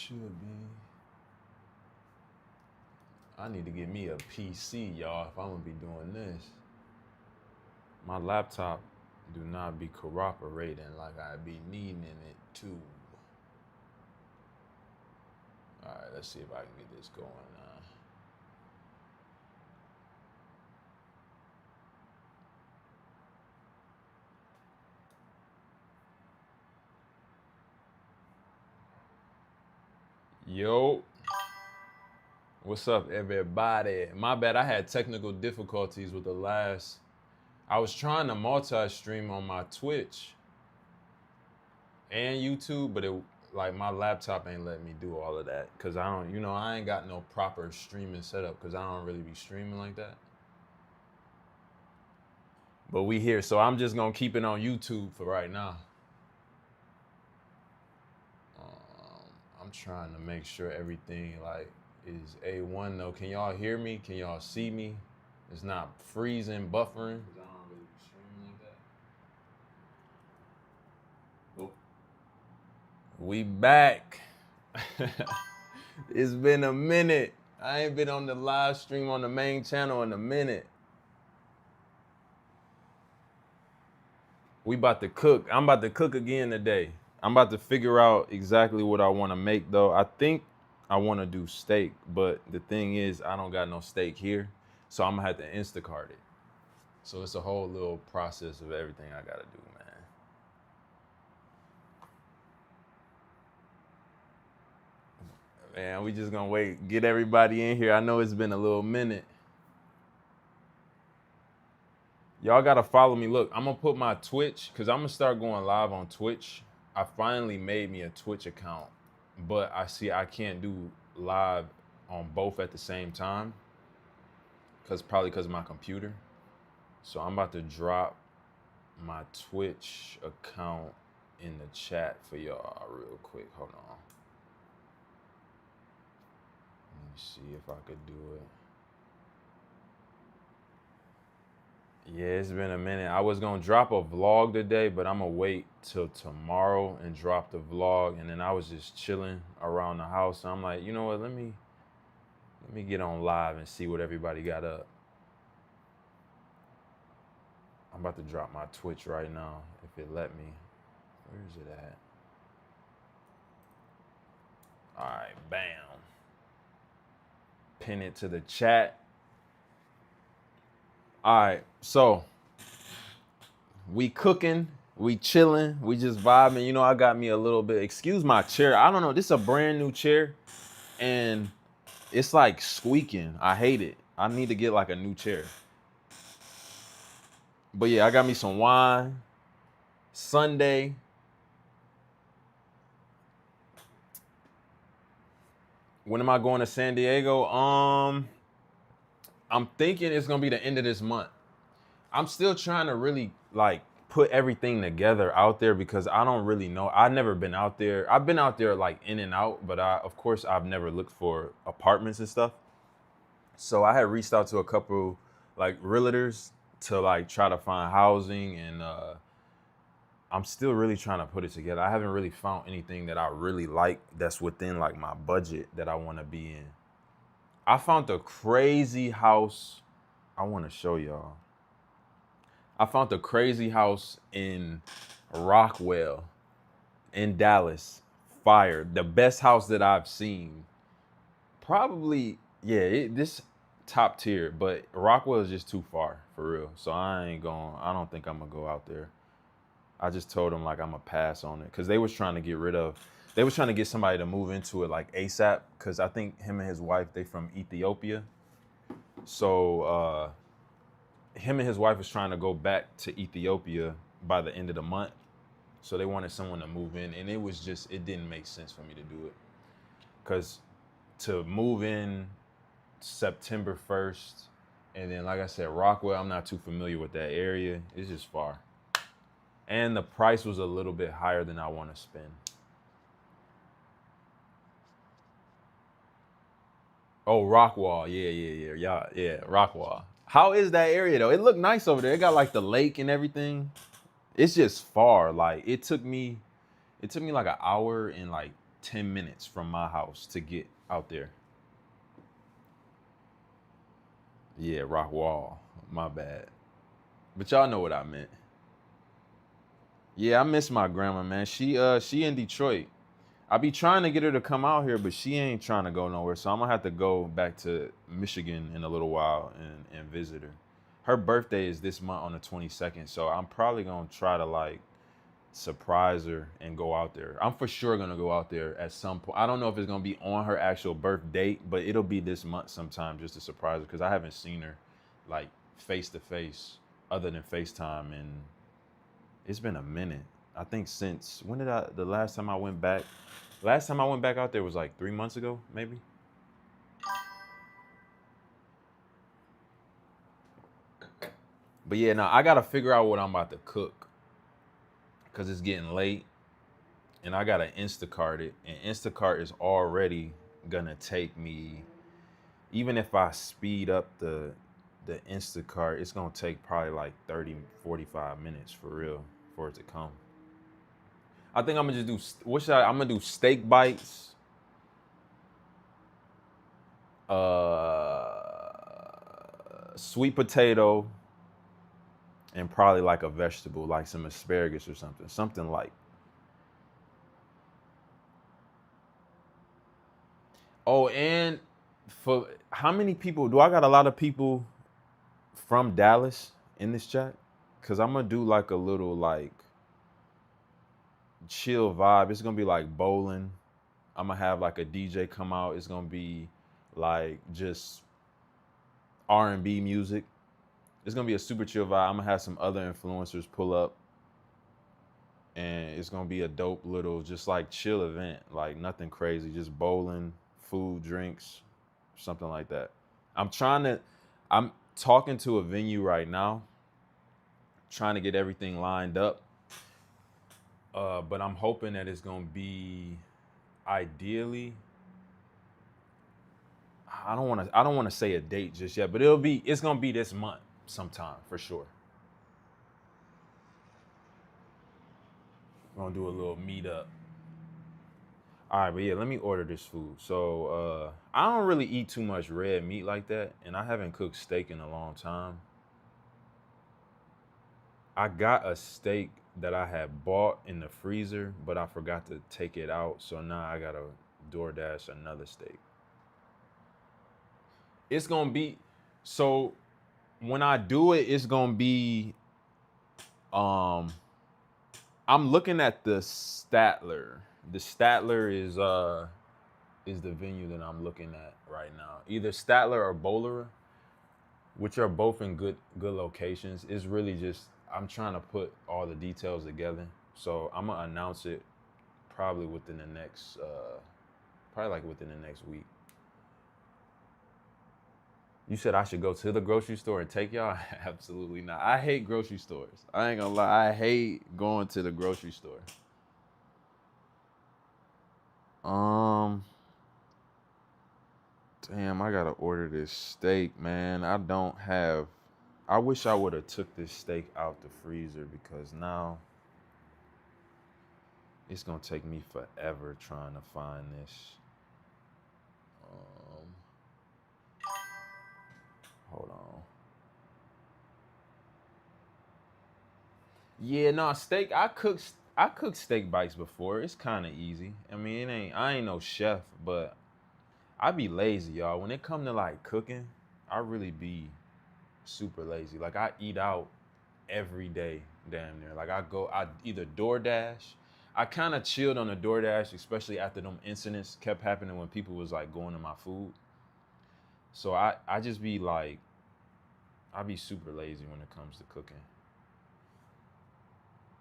should be. I need to get me a PC, y'all, if I'm gonna be doing this. My laptop do not be cooperating like I be needing it to. All right, let's see if I can get this going now. Yo, what's up, everybody? My bad, I had technical difficulties with the last. I was trying to multi-stream on my Twitch and YouTube, but it like my laptop ain't letting me do all of that because I don't, I ain't got no proper streaming setup because I don't really be streaming like that. But we here, so I'm just gonna keep it on YouTube for right now. I'm trying to make sure everything like is A1 though. Can y'all hear me? Can y'all see me? It's not freezing, buffering. Cause I don't really be streaming like that. Oh. We back. It's been a minute. I ain't been on the live stream on the main channel in a minute. We about to cook. I'm about to cook again today. I'm about to figure out exactly what I want to make though. I think I want to do steak, but the thing is I don't got no steak here. So I'm gonna have to Instacart it. So it's a whole little process of everything I gotta do, man. Man, we just gonna wait, get everybody in here. I know it's been a little minute. Y'all gotta follow me. Look, I'm gonna put my Twitch, cause I'm gonna start going live on Twitch. I finally made me a Twitch account, but I can't do live on both at the same time. Probably because of my computer. So I'm about to drop my Twitch account in the chat for y'all real quick. Hold on. Let me see if I could do it. Yeah, it's been a minute. I was gonna drop a vlog today, but I'm gonna wait till tomorrow and drop the vlog. And then I was just chilling around the house. So I'm like, you know what, let me get on live and see what everybody got up. I'm about to drop my Twitch right now, if it let me. Where is it at? All right, bam. Pin it to the chat. All right, so we cooking, we chilling, we just vibing. You know, I got me a little bit, excuse my chair. I don't know, this is a brand new chair and it's like squeaking. I hate it. I need to get like a new chair. But yeah, I got me some wine. Sunday. When am I going to San Diego? I'm thinking it's gonna be the end of this month. I'm still trying to really like put everything together out there because I don't really know. I've never been out there. I've been out there like in and out, but of course I've never looked for apartments and stuff. So I had reached out to a couple like realtors to like try to find housing, and I'm still really trying to put it together. I haven't really found anything that I really like that's within like my budget that I want to be in. I found a crazy house. I want to show y'all. I found a crazy house in Rockwell in Dallas. Fire. The best house that I've seen. Probably, yeah, this top tier, but Rockwell is just too far for real. So I don't think I'm gonna go out there. I just told them like I'm gonna pass on it because they was trying to get somebody to move into it like ASAP because I think him and his wife, they from Ethiopia. So him and his wife is trying to go back to Ethiopia by the end of the month. So they wanted someone to move in, and it didn't make sense for me to do it because to move in September 1st, and then like I said, Rockwell, I'm not too familiar with that area. It's just far. And the price was a little bit higher than I want to spend. Oh, Rockwall. Yeah, Rockwall. How is that area though? It looked nice over there. It got like the lake and everything. It's just far. Like it took me like an hour and like 10 minutes from my house to get out there. Yeah, rock wall. My bad. But y'all know what I meant. Yeah, I miss my grandma, man. She in Detroit. I be trying to get her to come out here, but she ain't trying to go nowhere. So I'm gonna have to go back to Michigan in a little while and visit her. Her birthday is this month on the 22nd, so I'm probably gonna try to like surprise her and go out there. I'm for sure gonna go out there at some point. I don't know if it's gonna be on her actual birth date, but it'll be this month sometime just to surprise her because I haven't seen her like face to face other than FaceTime, and it's been a minute. I think since when did the last time I went back? Last time I went back out there was like 3 months ago, maybe. But yeah, now I gotta figure out what I'm about to cook because it's getting late, and I gotta Instacart it, and Instacart is already gonna take me. Even if I speed up the Instacart, it's gonna take probably like 30, 45 minutes for real for it to come. I think I'm gonna just do, I'm gonna do steak bites, sweet potato, and probably like a vegetable, like some asparagus or something. Something like. Oh, and for how many people, do I got a lot of people from Dallas in this chat? Cause I'm gonna do like a little like chill vibe. It's gonna be like bowling. I'm gonna have like a DJ come out. It's gonna be like just R&B music. It's gonna be a super chill vibe. I'm gonna have some other influencers pull up, and it's gonna be a dope little just like chill event. Like nothing crazy, just bowling, food, drinks, something like that. I'm talking to a venue right now, trying to get everything lined up. But I'm hoping that it's gonna be ideally. I don't wanna say a date just yet, but it's gonna be this month sometime for sure. We're gonna do a little meetup. All right, but yeah, let me order this food. So I don't really eat too much red meat like that, and I haven't cooked steak in a long time. I got a steak that I had bought in the freezer, but I forgot to take it out. So now I gotta DoorDash another steak. It's gonna be so when I do it, it's gonna be um I'm looking at the Statler. The Statler is the venue that I'm looking at right now. Either Statler or Bowlera, which are both in good locations. It's really just I'm trying to put all the details together. So I'm gonna announce it probably within the next probably like within the next week. You said I should go to the grocery store and take y'all? Absolutely not. I hate grocery stores. I ain't gonna lie. I hate going to the grocery store. Damn, I gotta order this steak, man. I wish I would have took this steak out the freezer because now it's gonna take me forever trying to find this. Um, Hold on. Yeah, no, steak. I cooked steak bites before. It's kind of easy. I mean, I ain't no chef, but I be lazy, y'all. When it come to like cooking, I really be super lazy. Like I eat out every day, damn near. Like I either DoorDash. I kind of chilled on the DoorDash, especially after them incidents kept happening when people was like going to my food. So I just be like, I be super lazy when it comes to cooking.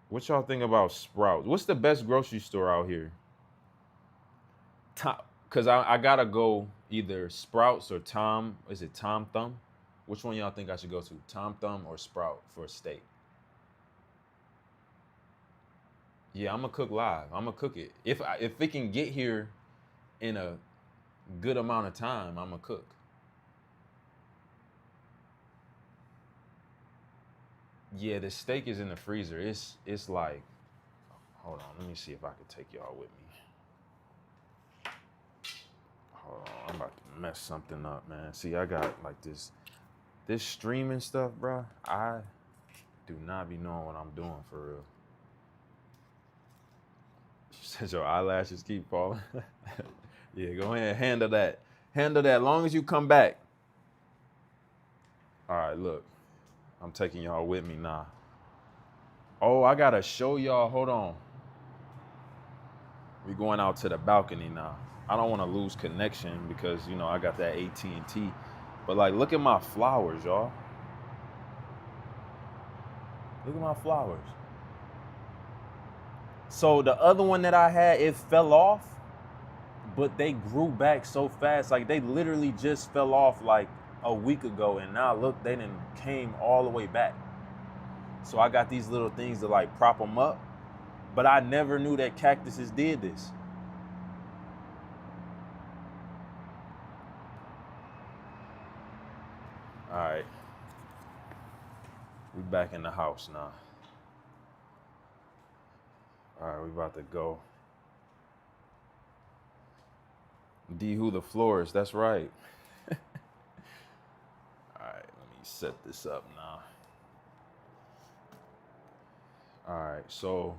What y'all think about Sprouts? What's the best grocery store out here? Tom, cause I gotta go either Sprouts or Tom. Is it Tom Thumb? Which one y'all think I should go to? Tom Thumb or Sprout for a steak? Yeah, I'm gonna cook live. I'm gonna cook it. If it can get here in a good amount of time, I'm gonna cook. Yeah, the steak is in the freezer. It's like, hold on, let me see if I can take y'all with me. Hold on, I'm about to mess something up, man. See, I got like this streaming stuff, bro. I do not be knowing what I'm doing for real. Says your eyelashes keep falling. Yeah, go ahead and handle that. Handle that. As long as you come back. All right, look. I'm taking y'all with me now. Oh, I gotta show y'all. Hold on. We going out to the balcony now. I don't want to lose connection because, you know, I got that AT&T. But like, look at my flowers, y'all. Look at my flowers. So the other one that I had, it fell off, but they grew back so fast. Like they literally just fell off like a week ago. And now look, they done came all the way back. So I got these little things to like prop them up. But I never knew that cactuses did this. All right. We back in the house now. All right, we about to go. D who the floors, that's right. All right, let me set this up now. All right, so.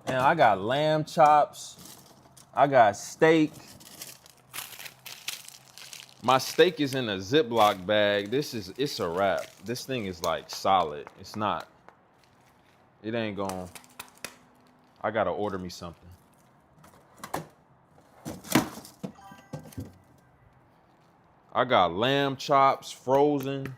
And I got lamb chops. I got steak. My steak is in a Ziploc bag. It's a wrap. This thing is like solid. It's not. It ain't going. I gotta order me something. I got lamb chops frozen.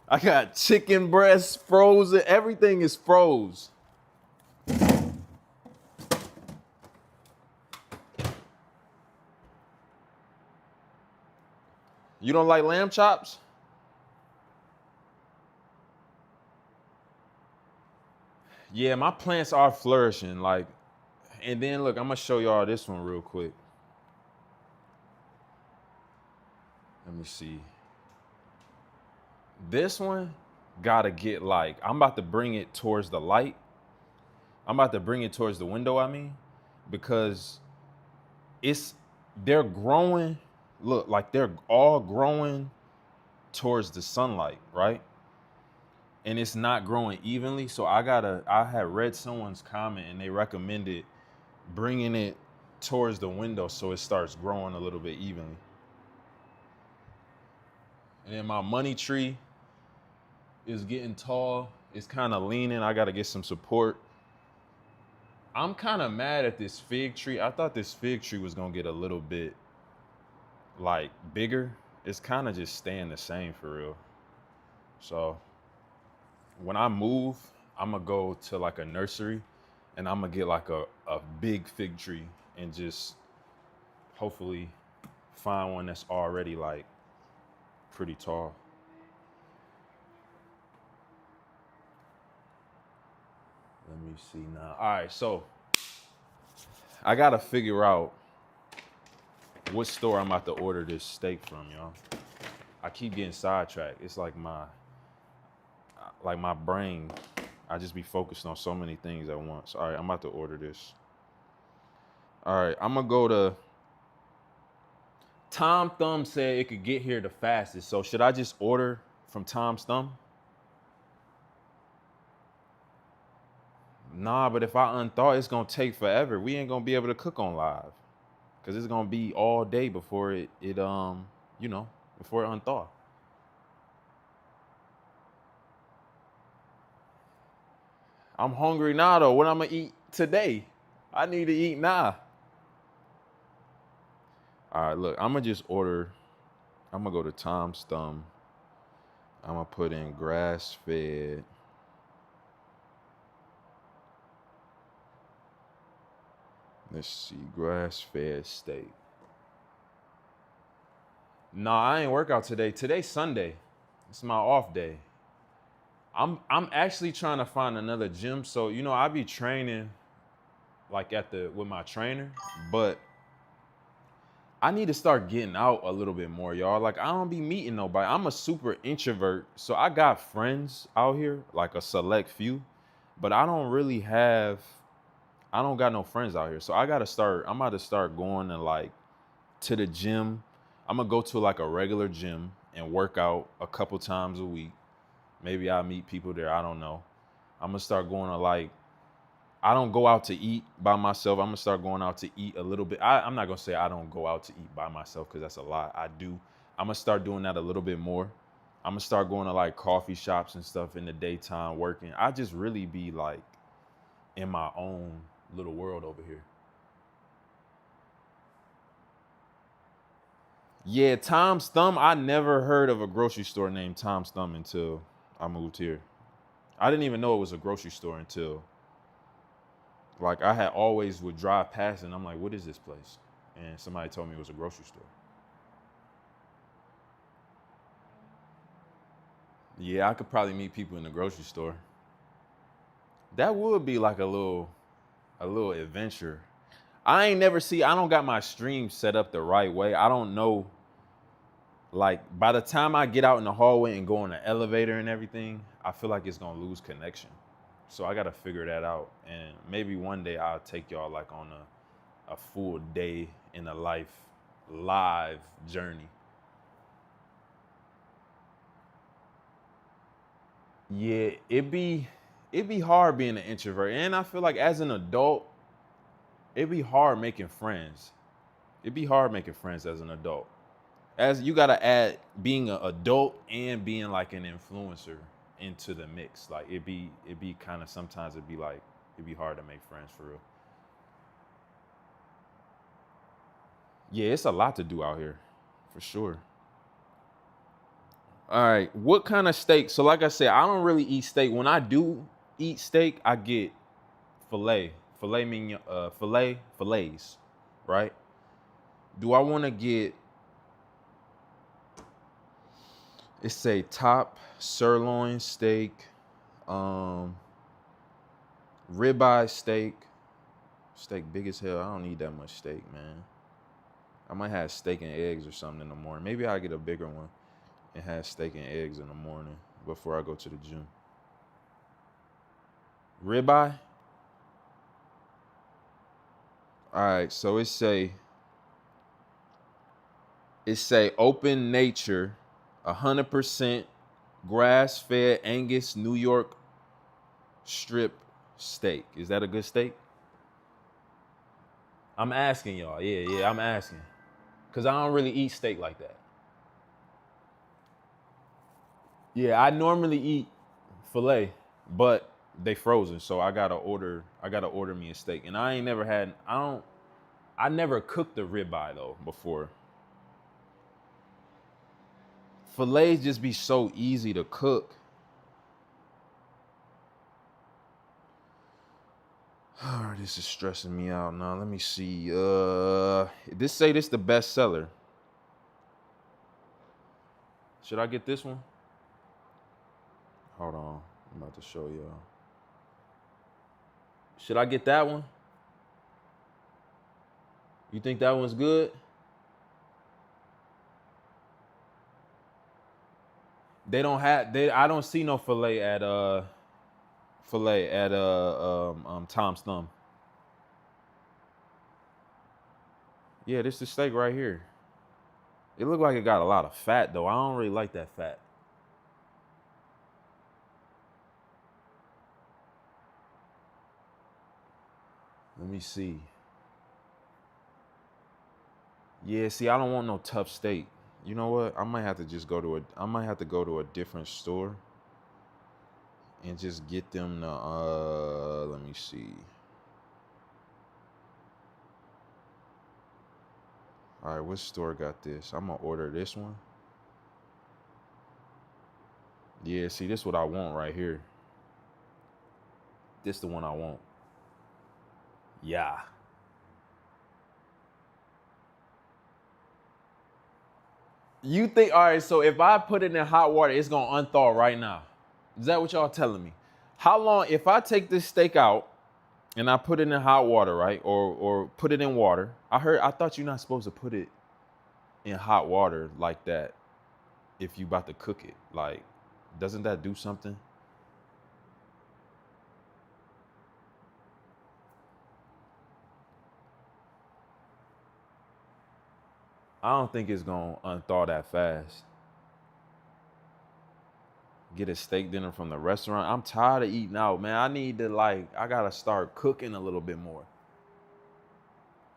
I got chicken breasts frozen. Everything is froze. You don't like lamb chops? Yeah, my plants are flourishing. Like, and then look, I'm gonna show y'all this one real quick. Let me see. This one gotta get like, I'm about to bring it towards the light. I'm about to bring it towards the window, I mean, because they're growing, look, like they're all growing towards the sunlight, right? And it's not growing evenly. So I had read someone's comment and they recommended bringing it towards the window so it starts growing a little bit evenly. And then my money tree is getting tall. It's kind of leaning. I got to get some support. I'm kind of mad at this fig tree. I thought this fig tree was going to get a little bit like bigger. It's kind of just staying the same for real. So when I move, I'm going to go to like a nursery and I'm going to get like a big fig tree and just hopefully find one that's already like pretty tall. Let me see now. All right, so I got to figure out what store I'm about to order this steak from, y'all. I keep getting sidetracked. It's like my brain, I just be focused on so many things at once. All right, I'm about to order this. All right, I'm going to go to, Tom Thumb said it could get here the fastest. So should I just order from Tom's Thumb? Nah, but if I unthaw, it's going to take forever. We ain't going to be able to cook on live. Because it's going to be all day before it before it unthaw. I'm hungry now, though. What I'm going to eat today? I need to eat now. All right, look, I'm going to just order. I'm going to go to Tom's Thumb. I'm going to put in grass-fed. Let's see, grass-fed steak. Nah, I ain't work out today. Today's Sunday. It's my off day. I'm actually trying to find another gym. So, I be training like with my trainer, but I need to start getting out a little bit more, y'all. Like, I don't be meeting nobody. I'm a super introvert. So I got friends out here, like a select few, But I don't got no friends out here. So I'm about to start going to the gym. I'm gonna go to like a regular gym and work out a couple times a week. Maybe I'll meet people there. I don't know. I'm gonna start going to I don't go out to eat by myself. I'm gonna start going out to eat a little bit. I'm not gonna say I don't go out to eat by myself because that's a lie. I do. I'm gonna start doing that a little bit more. I'm gonna start going to like coffee shops and stuff in the daytime working. I just really be like in my own little world over here. Yeah, Tom's Thumb. I never heard of a grocery store named Tom's Thumb until I moved here. I didn't even know it was a grocery store until like I had always would drive past and I'm like, what is this place? And somebody told me it was a grocery store. Yeah, I could probably meet people in the grocery store. That would be like a little adventure. I don't got my stream set up the right way. I don't know. Like by the time I get out in the hallway and go in the elevator and everything, I feel like it's gonna lose connection. So I gotta figure that out. And maybe one day I'll take y'all like on a full day in a live journey. Yeah, it be hard being an introvert. And I feel like as an adult, it'd be hard making friends. It'd be hard making friends as an adult. As you gotta add being an adult and being like an influencer into the mix. Like it'd be kind of sometimes it'd be hard to make friends for real. Yeah, it's a lot to do out here, for sure. All right, what kind of steak? So like I said, I don't really eat steak. When I do eat steak, I get filet mignon, fillets, right? Do I want to get? It's a top sirloin steak, um, ribeye steak. Steak big as hell. I don't need that much steak, man. I might have steak and eggs or something in the morning. Maybe I'll get a bigger one and have steak and eggs in the morning before I go to the gym. Ribeye. All right, so it say open nature, 100% grass-fed Angus New York strip steak. Is that a good steak? I'm asking y'all. Yeah, I'm asking. Cause I don't really eat steak like that. Yeah, I normally eat filet, but they frozen, so I gotta order me a steak. And I never cooked the ribeye though before. Fillets just be so easy to cook. Oh, this is stressing me out now. Let me see. This the best seller. Should I get this one? Hold on. I'm about to show y'all. Should I get that one? You think that one's good? I don't see no filet at Tom's Thumb. Yeah, this is the steak right here. It looked like it got a lot of fat though. I don't really like that fat. Let me see. Yeah, see, I don't want no tough steak. You know what? I might have to go to a different store and just get them the let me see. All right, what store got this? I'm gonna order this one. Yeah, see, this is what I want right here. This the one I want. Yeah. You think, all right, so if I put it in hot water, it's gonna unthaw right now. Is that what y'all telling me? How long, if I take this steak out and I put it in hot water, right? Or put it in water. I thought you're not supposed to put it in hot water like that if you about to cook it. Like, doesn't that do something? I don't think it's gonna unthaw that fast. Get a steak dinner from the restaurant. I'm tired of eating out, man. I need to I gotta start cooking a little bit more.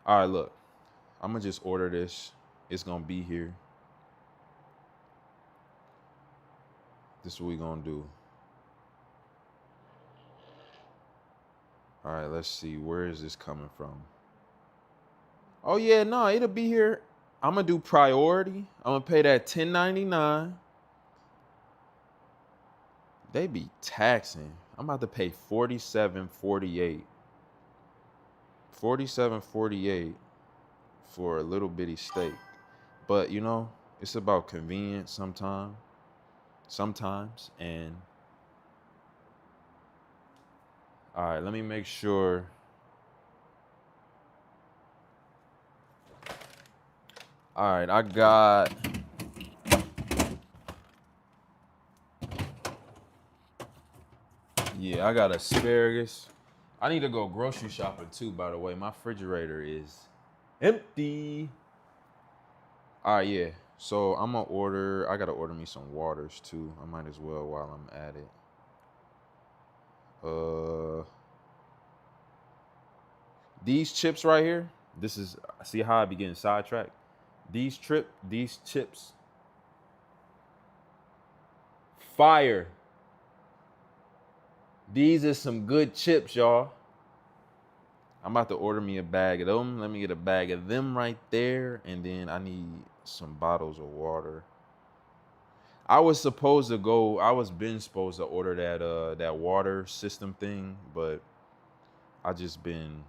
All right, look, I'm gonna just order this. It's gonna be here. This is what we gonna do. All right, let's see. Where is this coming from? Oh yeah, no, it'll be here. I'm gonna do priority. I'm gonna pay that $10.99. They be taxing. I'm about to pay $47.48. $47.48 for a little bitty steak. But you know, it's about convenience sometimes. And all right, let me make sure. All right, I got I got asparagus. I need to go grocery shopping too, by the way. My refrigerator is empty. All right, yeah. So I'm gonna I gotta order me some waters too. I might as well while I'm at it. These chips right here, see how I be getting sidetracked? These chips, fire. These are some good chips, y'all. I'm about to order me a bag of them. Let me get a bag of them right there. And then I need some bottles of water. I was supposed to order that water system thing, but I've been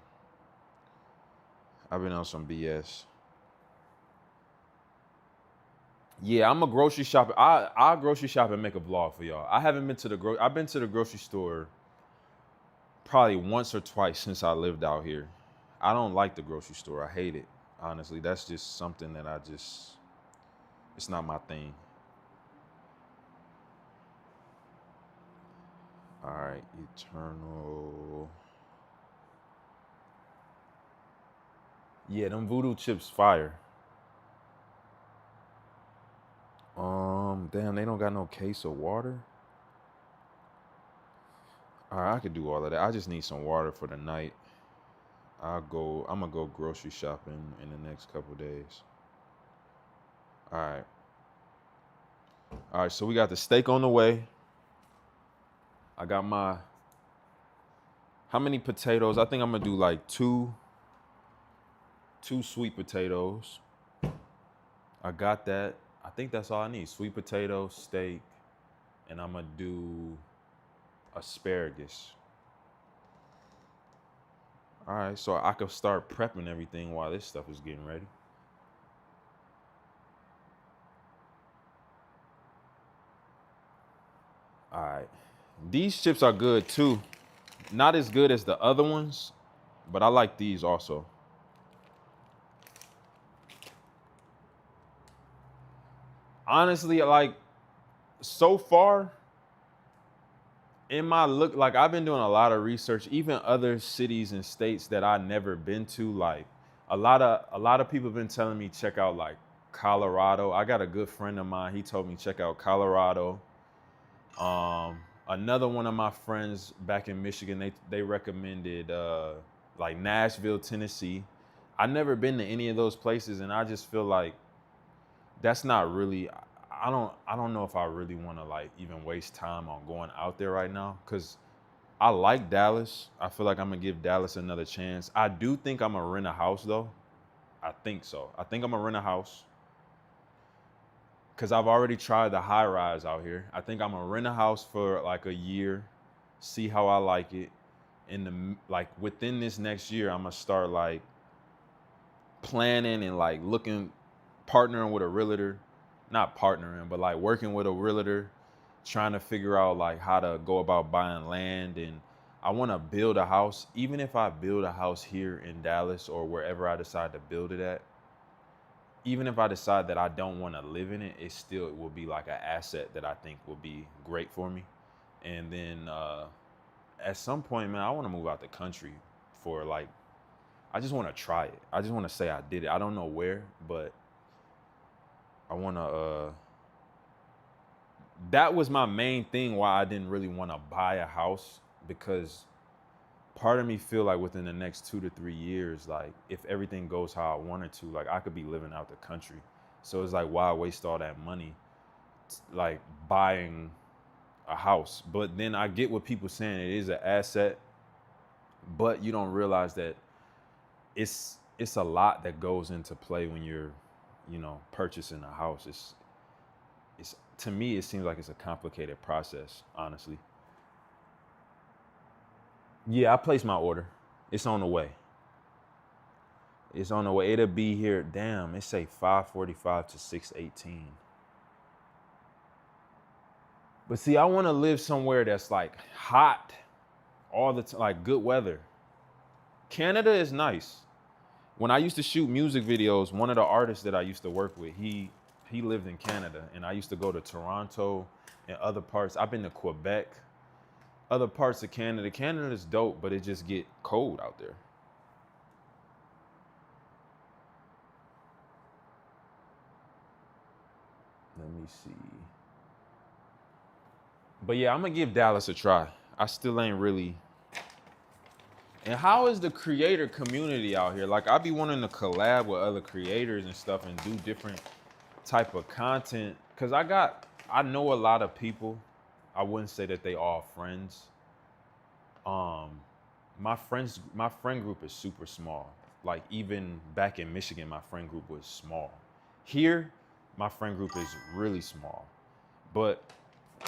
on some BS. Yeah, I'm a grocery shopper. I'll grocery shop and make a vlog for y'all. I've been to the grocery store probably once or twice since I lived out here. I don't like the grocery store. I hate it. Honestly, that's just something that it's not my thing. All right, Eternal. Yeah, them voodoo chips fire. Damn, they don't got no case of water. All right, I could do all of that. I just need some water for the night. I'm gonna go grocery shopping in the next couple days. All right. All right, so we got the steak on the way. I got how many potatoes? I think I'm gonna do like two sweet potatoes. I got that. I think that's all I need. Sweet potato, steak, and I'm gonna do asparagus. All right, so I could start prepping everything while this stuff is getting ready. All right. These chips are good too. Not as good as the other ones, but I like these also. Honestly, so far in my look, I've been doing a lot of research, even other cities and states that I never been to. Like a lot of people have been telling me check out like Colorado. I got a good friend of mine. He told me check out Colorado. Another one of my friends back in Michigan, they recommended like Nashville, Tennessee. I've never been to any of those places, and I just feel like that's not really. I don't know if I really want to even waste time on going out there right now, because I like Dallas. I feel like I'm gonna give Dallas another chance. I do think I'm gonna rent a house though. I think so. I think I'm gonna rent a house because I've already tried the high rise out here. I think I'm gonna rent a house for like a year, see how I like it. Within this next year, I'm gonna start planning and partnering with a realtor, not partnering, but working with a realtor, trying to figure out how to go about buying land. And I want to build a house. Even if I build a house here in Dallas or wherever I decide to build it at, even if I decide that I don't want to live in it, it will be like an asset that I think will be great for me. And then at some point, man, I want to move out the country for I just want to try it. I just want to say I did it. I don't know where, but I want to, that was my main thing why I didn't really want to buy a house, because part of me feel like within the next 2 to 3 years, like if everything goes how I wanted to, like I could be living out the country. So it's like, why waste all that money, like buying a house? But then I get what people saying, it is an asset, but you don't realize that it's a lot that goes into play when you're, purchasing a house. It's to me, it seems like it's a complicated process, honestly. Yeah, I placed my order. It's on the way. It's on the way. It'll be here. Damn, it say 5:45 to 6:18. But see, I want to live somewhere that's like hot all the time, like good weather. Canada is nice. When I used to shoot music videos, one of the artists that I used to work with, he lived in Canada, and I used to go to Toronto and other parts. I've been to Quebec, other parts of Canada. Canada is dope, but it just get cold out there. Let me see. But yeah, I'm gonna give Dallas a try. I still ain't really. And how is the creator community out here? Like, I be wanting to collab with other creators and stuff and do different type of content. Cause I know a lot of people. I wouldn't say that they all friends. My friend group is super small. Like even back in Michigan, my friend group was small. Here, my friend group is really small. But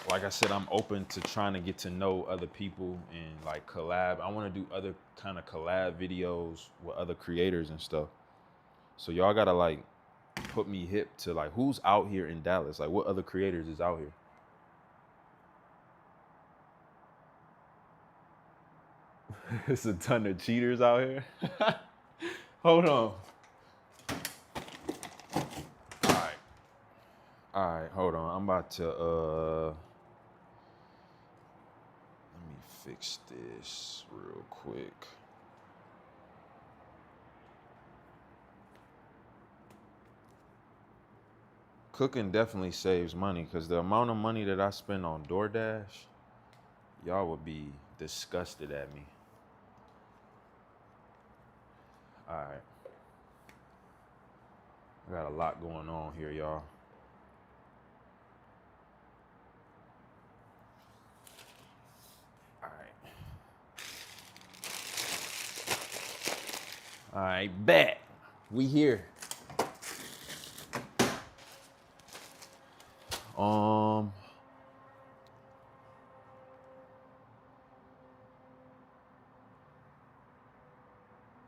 like I said, I'm open to trying to get to know other people and like collab. I want to do other kind of collab videos with other creators and stuff. So y'all gotta like put me hip to like who's out here in Dallas. Like what other creators is out here? It's a ton of cheaters out here. Hold on. All right, hold on. I'm about to let me fix this real quick. Cooking definitely saves money, because the amount of money that I spend on DoorDash, y'all would be disgusted at me. All right. I got a lot going on here, y'all. All right, bet. We here.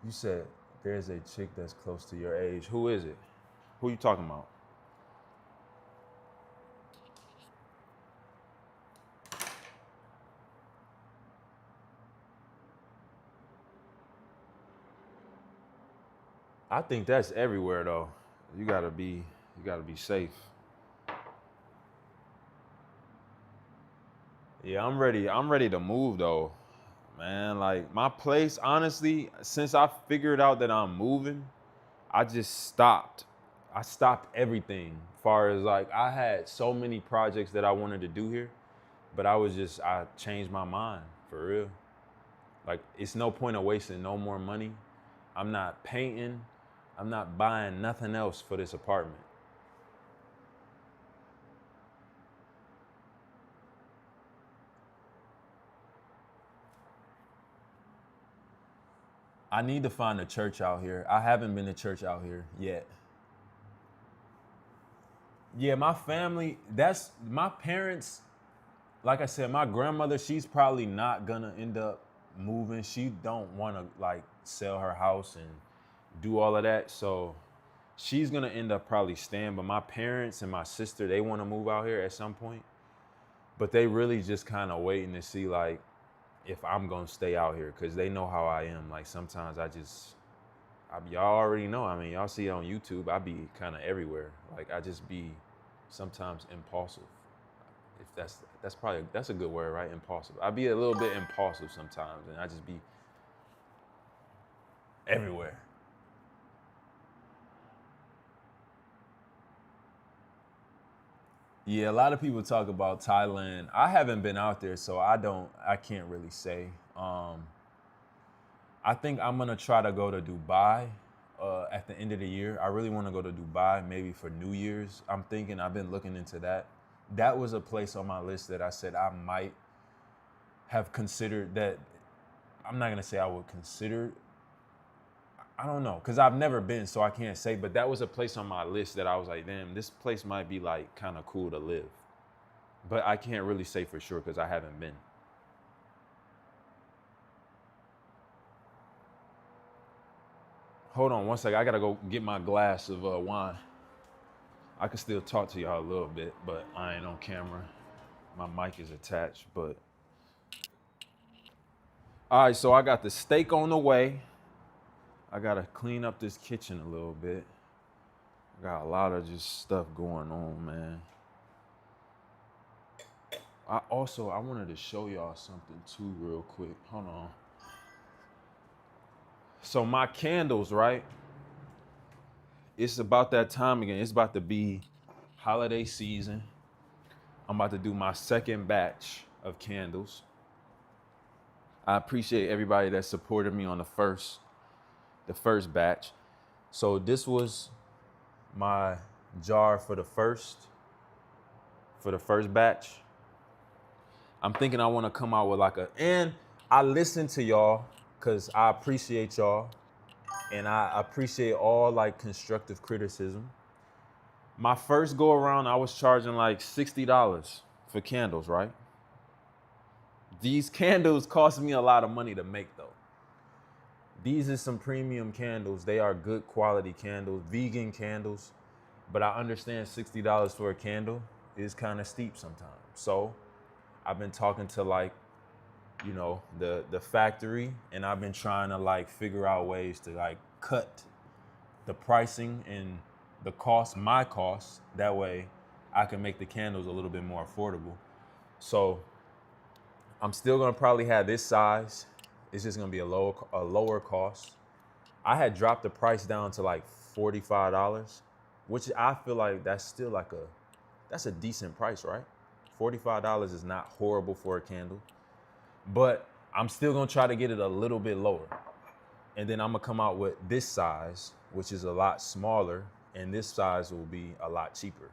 You said there's a chick that's close to your age. Who is it? Who you talking about? I think that's everywhere though. You gotta be safe. Yeah, I'm ready. I'm ready to move though. Man, like my place, honestly, since I figured out that I'm moving, I just stopped. I stopped everything. Far as like I had so many projects that I wanted to do here, but I changed my mind for real. Like it's no point of wasting no more money. I'm not painting. I'm not buying nothing else for this apartment. I need to find a church out here. I haven't been to church out here yet. Yeah, my family, that's my parents. Like I said, my grandmother, she's probably not gonna end up moving. She don't want to like sell her house and do all of that. So she's gonna end up probably staying. But my parents and my sister, they want to move out here at some point. But they really just kind of waiting to see like if I'm gonna stay out here, because they know how I am. Like sometimes y'all already know. I mean, y'all see it on YouTube. I be kind of everywhere. Like I just be sometimes impulsive. If that's a good word, right? Impulsive. I be a little bit impulsive sometimes, and I just be everywhere. Yeah, a lot of people talk about Thailand. I haven't been out there, so I can't really say. I think I'm gonna try to go to Dubai at the end of the year. I really want to go to Dubai, maybe for New Year's. I've been looking into that. That was a place on my list that I said I might have considered that. I'm not gonna say I would consider. I don't know, cause I've never been, so I can't say. But that was a place on my list that I was like, damn, this place might be like kind of cool to live. But I can't really say for sure because I haven't been. Hold on one second. I gotta go get my glass of wine. I can still talk to y'all a little bit, but I ain't on camera. My mic is attached, but. All right, so I got the steak on the way. I gotta clean up this kitchen a little bit. I got a lot of just stuff going on, man. I wanted to show y'all something too real quick. Hold on. So my candles, right? It's about that time again. It's about to be holiday season. I'm about to do my second batch of candles. I appreciate everybody that supported me on the first batch. So this was my jar for the first batch. I'm thinking I want to come out with and I listen to y'all because I appreciate y'all and I appreciate all like constructive criticism. My first go around, I was charging like $60 for candles, right? These candles cost me a lot of money to make though. These are some premium candles. They are good quality candles, vegan candles. But I understand $60 for a candle is kind of steep sometimes. So I've been talking to the factory, and I've been trying to like figure out ways to like cut the pricing and the cost, my cost. That way I can make the candles a little bit more affordable. So I'm still gonna probably have this size. It's just gonna be a lower cost. I had dropped the price down to like $45, which I feel like that's still that's a decent price, right? $45 is not horrible for a candle, but I'm still gonna try to get it a little bit lower. And then I'm gonna come out with this size, which is a lot smaller, and this size will be a lot cheaper.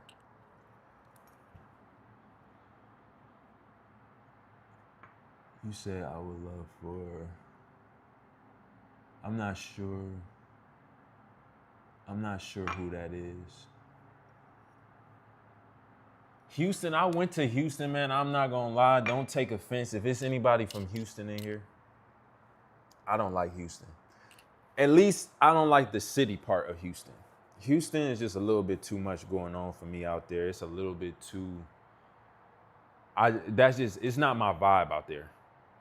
You said I would love for, I'm not sure who that is. Houston, I went to Houston, man. I'm not gonna lie. Don't take offense. If it's anybody from Houston in here, I don't like Houston. At least I don't like the city part of Houston. Houston is just a little bit too much going on for me out there. It's a little bit too, it's not my vibe out there.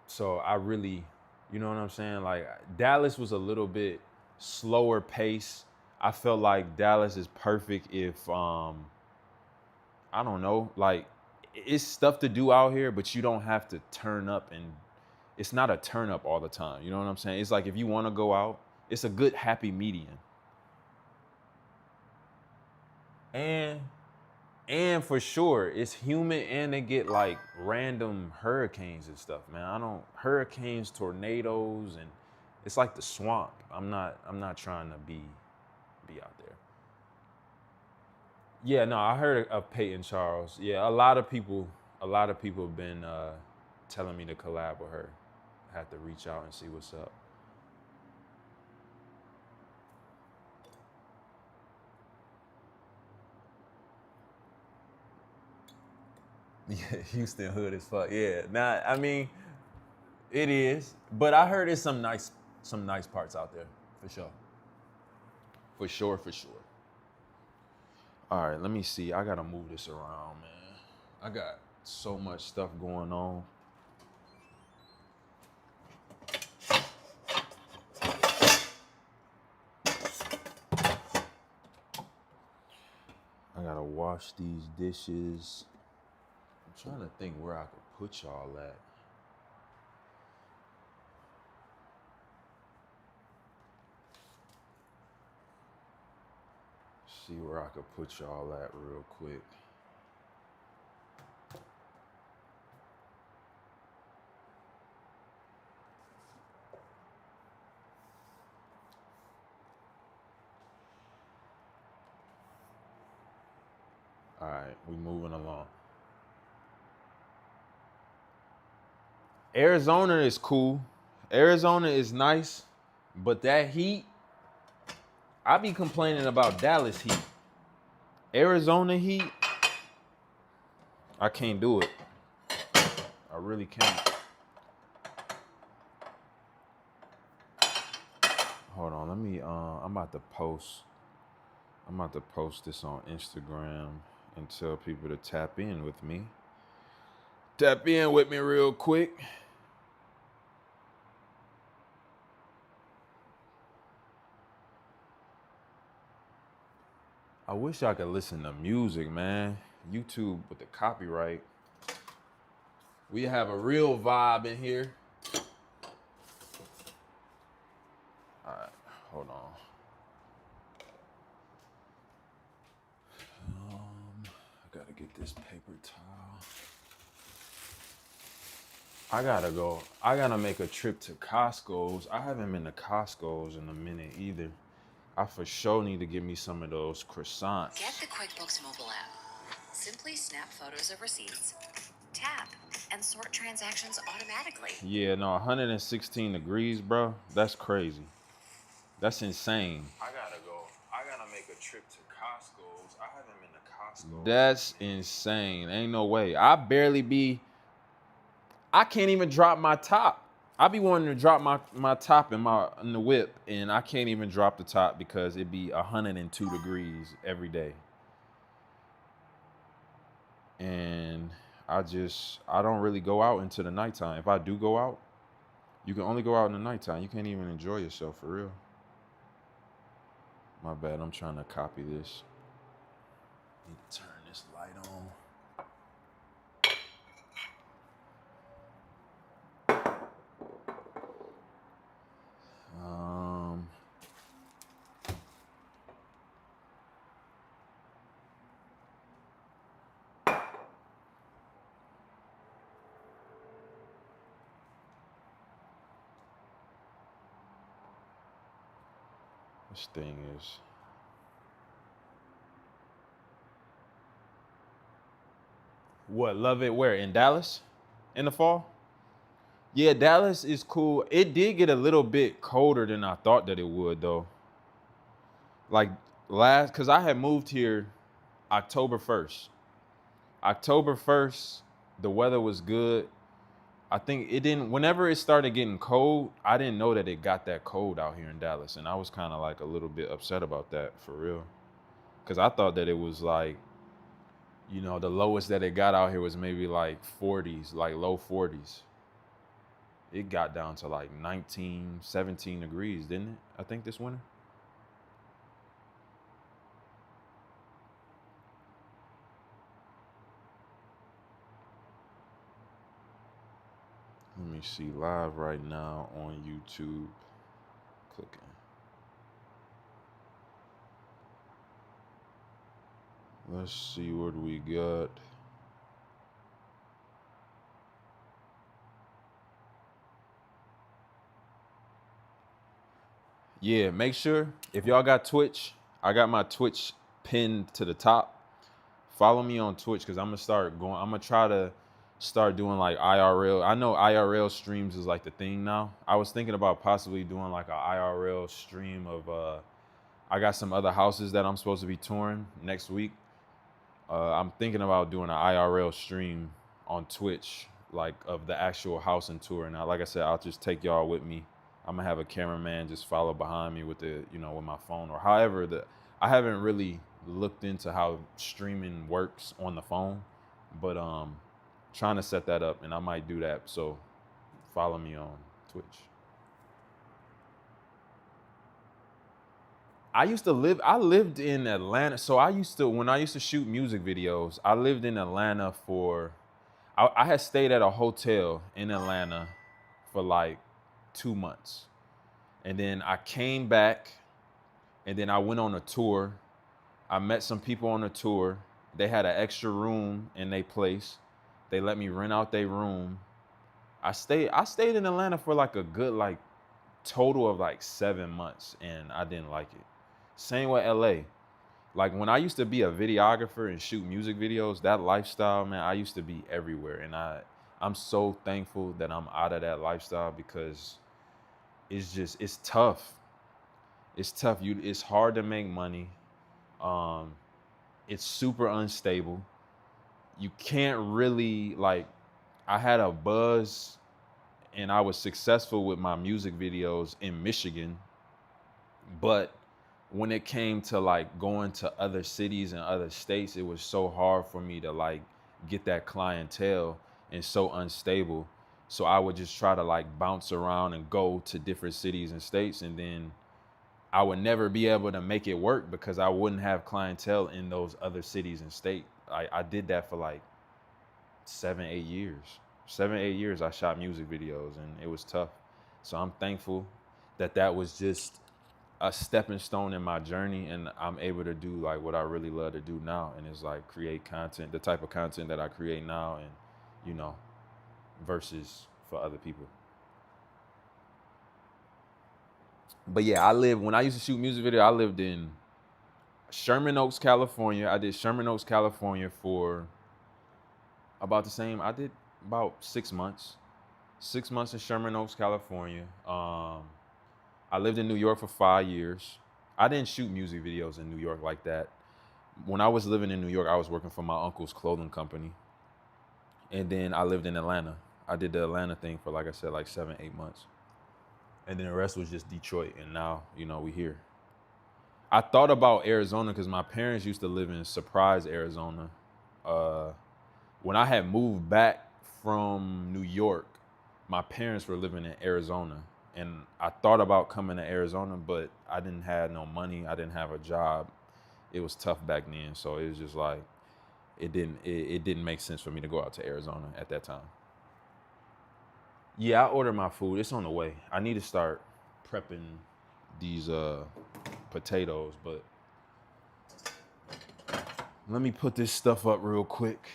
So I really, you know what I'm saying? Like Dallas was a little bit slower pace. I felt like Dallas is perfect if, I don't know, like it's stuff to do out here, but you don't have to turn up, and it's not a turn up all the time. You know what I'm saying? It's like if you want to go out, it's a good happy median. And for sure, it's humid and they get like random hurricanes and stuff, man. Hurricanes, tornadoes, and it's like the swamp. I'm not trying to be out there. Yeah, no, I heard of Peyton Charles. Yeah, a lot of people have been telling me to collab with her. I have to reach out and see what's up. Yeah, Houston hood as fuck. Yeah, nah, I mean, it is, but I heard there's some nice parts out there for sure. For sure. All right, let me see. I gotta move this around, man. I got so much stuff going on. I gotta wash these dishes. I'm trying to think where I could put y'all at. See where I could put y'all at real quick. All right, we moving along. Arizona is cool. Arizona is nice, but that heat, I be complaining about Dallas heat. Arizona heat, I can't do it. I really can't. Hold on, let me I'm about to post this on Instagram and tell people to tap in with me. Tap in with me real quick. I wish I could listen to music, man. YouTube with the copyright. We have a real vibe in here. All right, hold on. I gotta get this paper towel. I gotta make a trip to Costco's. I haven't been to Costco's in a minute either. I for sure need to get me some of those croissants. Get the QuickBooks mobile app. Simply snap photos of receipts, tap, and sort transactions automatically. Yeah, no, 116 degrees, bro. That's crazy. That's insane. I gotta make a trip to Costco's. I haven't been to Costco's. That's insane. Ain't no way. I can't even drop my top. I be wanting to drop my top in the whip, and I can't even drop the top because it be 102 degrees every day. And I don't really go out into the nighttime. If I do go out, you can only go out in the nighttime. You can't even enjoy yourself for real. My bad, I'm trying to copy this. Need to turn this light on. This thing is... What, love it where? In Dallas? In the fall? Yeah, Dallas is cool. It did get a little bit colder than I thought that it would, though. Like because I had moved here October 1st. October 1st, the weather was good. I think whenever it started getting cold, I didn't know that it got that cold out here in Dallas. And I was kind of like a little bit upset about that, for real. Because I thought that it was like, the lowest that it got out here was maybe like 40s, like low 40s. It got down to like 19, 17 degrees, didn't it? I think this winter. Let me see, live right now on YouTube. Clicking. Let's see what we got. Yeah, make sure if y'all got Twitch, I got my Twitch pinned to the top. Follow me on Twitch because I'm gonna try to start doing like IRL. I know IRL streams is like the thing now. I was thinking about possibly doing like a IRL stream of I got some other houses that I'm supposed to be touring next week. I'm thinking about doing an IRL stream on Twitch, like of the actual house and tour. Now, like I said, I'll just take y'all with me. I'm gonna have a cameraman just follow behind me with with my phone or however I haven't really looked into how streaming works on the phone, but trying to set that up, and I might do that. So follow me on Twitch. I lived in Atlanta. So when I used to shoot music videos, I lived in Atlanta I had stayed at a hotel in Atlanta for like 2 months. And then I came back and then I went on a tour. I met some people on the tour. They had an extra room in their place. They let me rent out their room. I stayed in Atlanta for like a good total of 7 months, and I didn't like it. Same with LA. Like when I used to be a videographer and shoot music videos, that lifestyle, man, I used to be everywhere. And I'm so thankful that I'm out of that lifestyle because it's tough. It's tough. It's hard to make money. Um, it's super unstable. You can't really like I had a buzz and I was successful with my music videos in Michigan, but when it came to like going to other cities and other states, it was so hard for me to like get that clientele and so unstable. So I would just try to like bounce around and go to different cities and states, and then I would never be able to make it work because I wouldn't have clientele in those other cities and states. I did that for like 7, 8 years. 7, 8 years I shot music videos and it was tough. So I'm thankful that that was just a stepping stone in my journey, and I'm able to do like what I really love to do now, and it's like create content, the type of content that I create now, and you know, versus for other people. But yeah, when I used to shoot music video, I lived in Sherman Oaks, California. I did Sherman Oaks, California for about the same. I did about 6 months. 6 months in Sherman Oaks, California. I lived in New York for 5 years. I didn't shoot music videos in New York like that. When I was living in New York, I was working for my uncle's clothing company. And then I lived in Atlanta. I did the Atlanta thing for, like I said, like 7, 8 months. And then the rest was just Detroit. And now, we here. I thought about Arizona because my parents used to live in Surprise, Arizona. Uh, when I had moved back from New York, my parents were living in Arizona. And I thought about coming to Arizona, but I didn't have no money. I didn't have a job. It was tough back then. So it was just like, it didn't make sense for me to go out to Arizona at that time. Yeah, I ordered my food. It's on the way. I need to start prepping these potatoes, but let me put this stuff up real quick.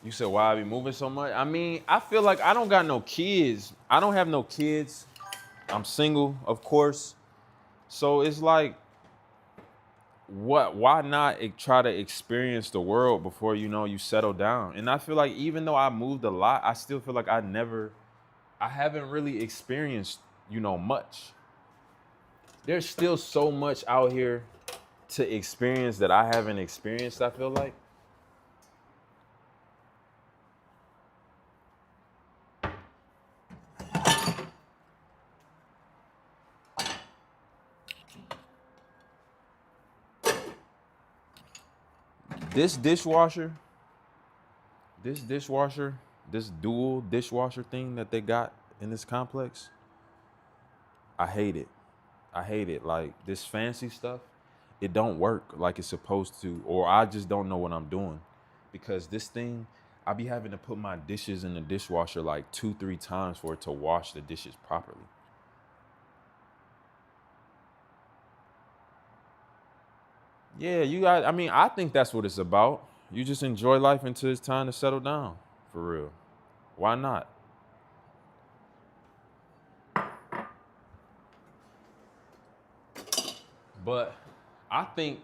You said why I be moving so much? I mean, I feel like I don't got no kids. I don't have no kids. I'm single, of course. So it's like, why not try to experience the world before you settle down? And I feel like even though I moved a lot, I still feel like I haven't really experienced, much. There's still so much out here to experience that I haven't experienced, I feel like. This dishwasher, this dishwasher, this dual dishwasher thing that they got in this complex, I hate it. I hate it. Like this fancy stuff, it don't work like it's supposed to, or I just don't know what I'm doing. Because this thing, I be having to put my dishes in the dishwasher like 2, 3 times for it to wash the dishes properly. Yeah, I mean, I think that's what it's about. You just enjoy life until it's time to settle down, for real. Why not? But I think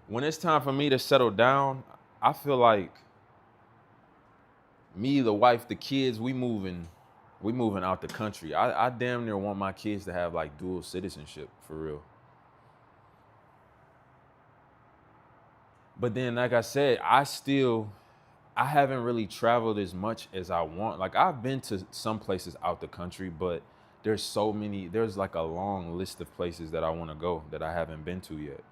when it's time for me to settle down, I feel like me, the wife, the kids, we moving out the country. I damn near want my kids to have like dual citizenship for real. But then, like I said, I haven't really traveled as much as I want. Like I've been to some places out the country, but there's like a long list of places that I want to go that I haven't been to yet.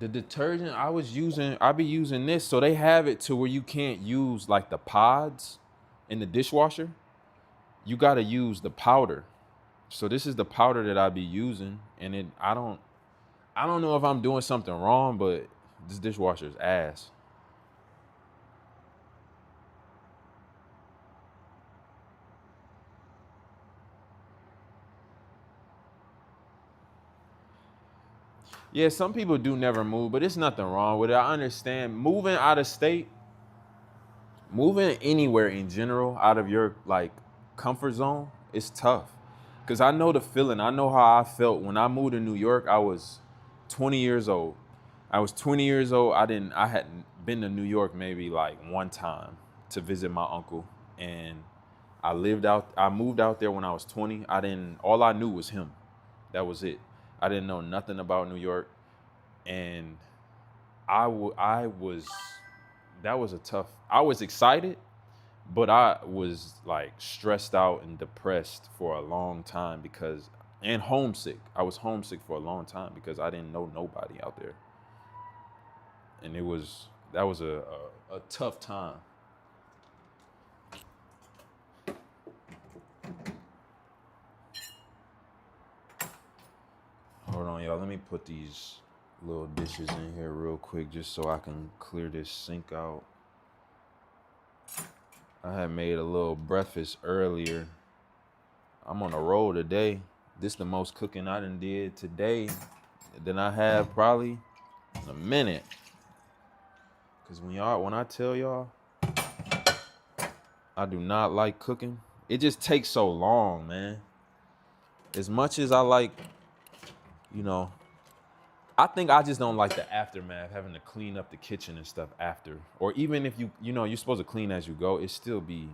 The detergent I be using this. So they have it to where you can't use like the pods in the dishwasher. You got to use the powder. So this is the powder that I be using, and I don't know if I'm doing something wrong, but this dishwasher is ass. Yeah, some people do never move, but it's nothing wrong with it. I understand moving out of state, moving anywhere in general out of your like comfort zone is tough. Cause I know the feeling. I know how I felt when I moved to New York. I was 20 years old. I was 20 years old. I hadn't been to New York maybe like one time to visit my uncle. And I moved out there when I was 20. All I knew was him. That was it. I didn't know nothing about New York. And I was, that was a tough, I was excited, but I was like stressed out and depressed for a long time and homesick. I was homesick for a long time because I didn't know nobody out there. And that was a tough time. Hold on, y'all. Let me put these little dishes in here real quick just so I can clear this sink out. I had made a little breakfast earlier. I'm on a roll today. This the most cooking I done did today than I have probably in a minute. Cause when I tell y'all, I do not like cooking. It just takes so long, man. As much as I like, you know, I think I just don't like the aftermath, having to clean up the kitchen and stuff after. Or even if you're supposed to clean as you go, it still be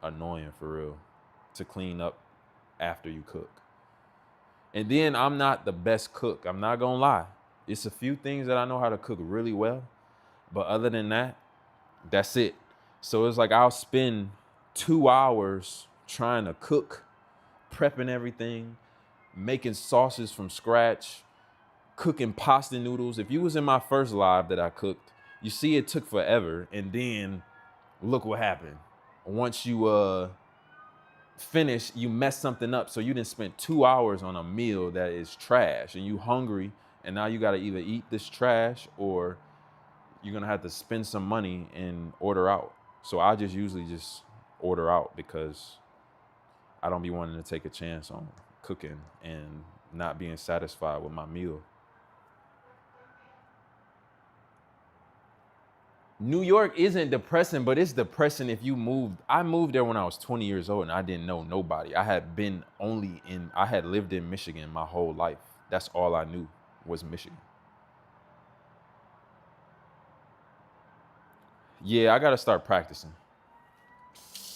annoying for real to clean up after you cook. And then I'm not the best cook. I'm not gonna lie. It's a few things that I know how to cook really well. But other than that, that's it. So it's like I'll spend 2 hours trying to cook, prepping everything, making sauces from scratch, cooking pasta noodles. If you was in my first live that I cooked, you see it took forever. And then look what happened. Once you finish, you mess something up. So you didn't spend 2 hours on a meal that is trash and you hungry. And now you got to either eat this trash or you're going to have to spend some money and order out. So I just usually just order out because I don't be wanting to take a chance on cooking and not being satisfied with my meal. New York isn't depressing, but it's depressing if you moved. I moved there when I was 20 years old and I didn't know nobody. I had lived in Michigan my whole life. That's all I knew was Michigan. Yeah, I gotta start practicing.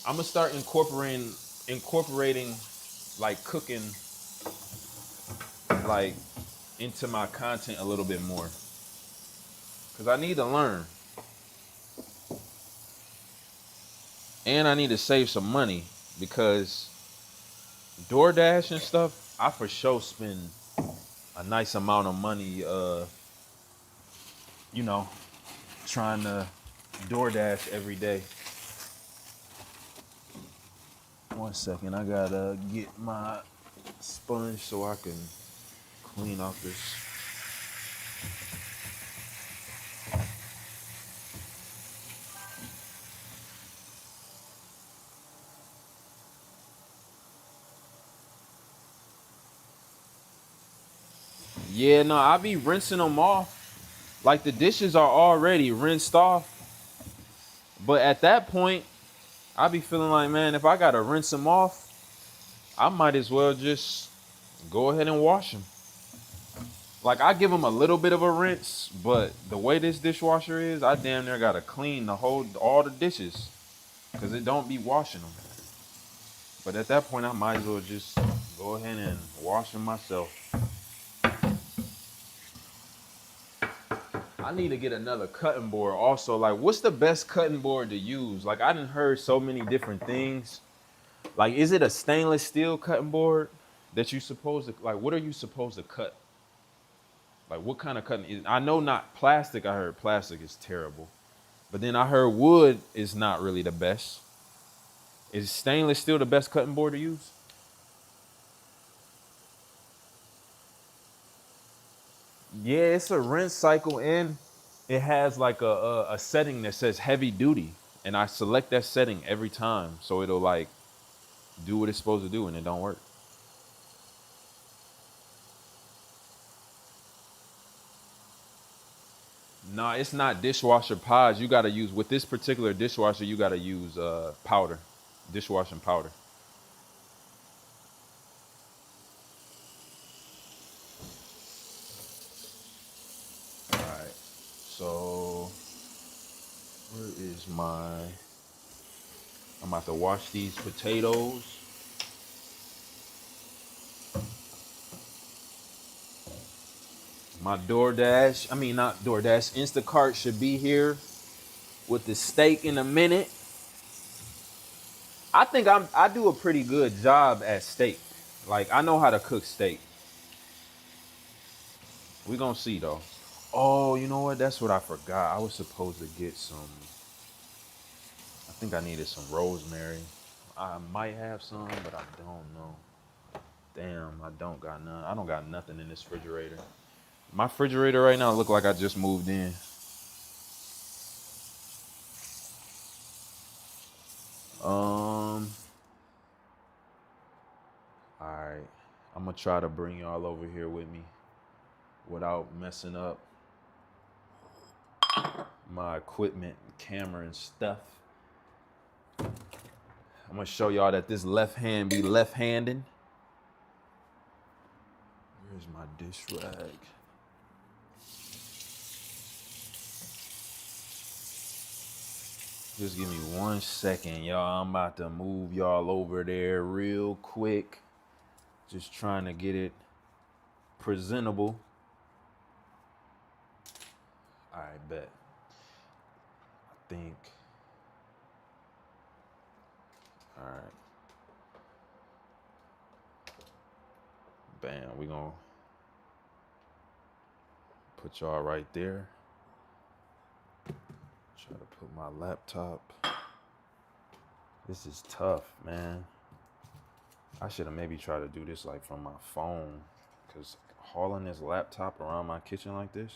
I'm gonna start incorporating like cooking like into my content a little bit more. Cause I need to learn. And I need to save some money because DoorDash and stuff, I for sure spend a nice amount of money you know, trying to DoorDash every day. One second, I gotta get my sponge so I can clean off this. Yeah, no, I be rinsing them off. Like the dishes are already rinsed off. But at that point, I be feeling like, man, if I gotta rinse them off, I might as well just go ahead and wash them. Like I give them a little bit of a rinse, but the way this dishwasher is, I damn near gotta clean all the dishes, cause it don't be washing them. But at that point, I might as well just go ahead and wash them myself. I need to get another cutting board. Also, like, what's the best cutting board to use? Like, I done heard so many different things. Like, is it a stainless steel cutting board that you supposed to like? What are you supposed to cut? Like, what kind of cutting? I know not plastic. I heard plastic is terrible, but then I heard wood is not really the best. Is stainless steel the best cutting board to use? Yeah, it's a rinse cycle and it has like a setting that says heavy duty, and I select that setting every time, so it'll like do what it's supposed to do, and it don't work. No, it's not dishwasher pods. You gotta use, with this particular dishwasher, you gotta use powder, dishwashing powder. All right. So where is my? I'm about to wash these potatoes. My DoorDash, I mean not DoorDash, Instacart should be here with the steak in a minute. I think I do a pretty good job at steak. Like I know how to cook steak. We gonna see though. Oh, you know what? That's what I forgot. I was supposed to get some. I think I needed some rosemary. I might have some, but I don't know. Damn, I don't got none. I don't got nothing in this refrigerator. My refrigerator right now look like I just moved in. All right. I'm gonna try to bring y'all over here with me without messing up my equipment, camera, and stuff. I'm gonna show y'all that this left hand be left-handed. Where's my dish rag? Just give me 1 second, y'all. I'm about to move y'all over there real quick. Just trying to get it presentable. All right, bet. I think. All right. Bam, we gonna put y'all right there. Try to put my laptop. This is tough, man. I should have maybe tried to do this like from my phone, because hauling this laptop around my kitchen like this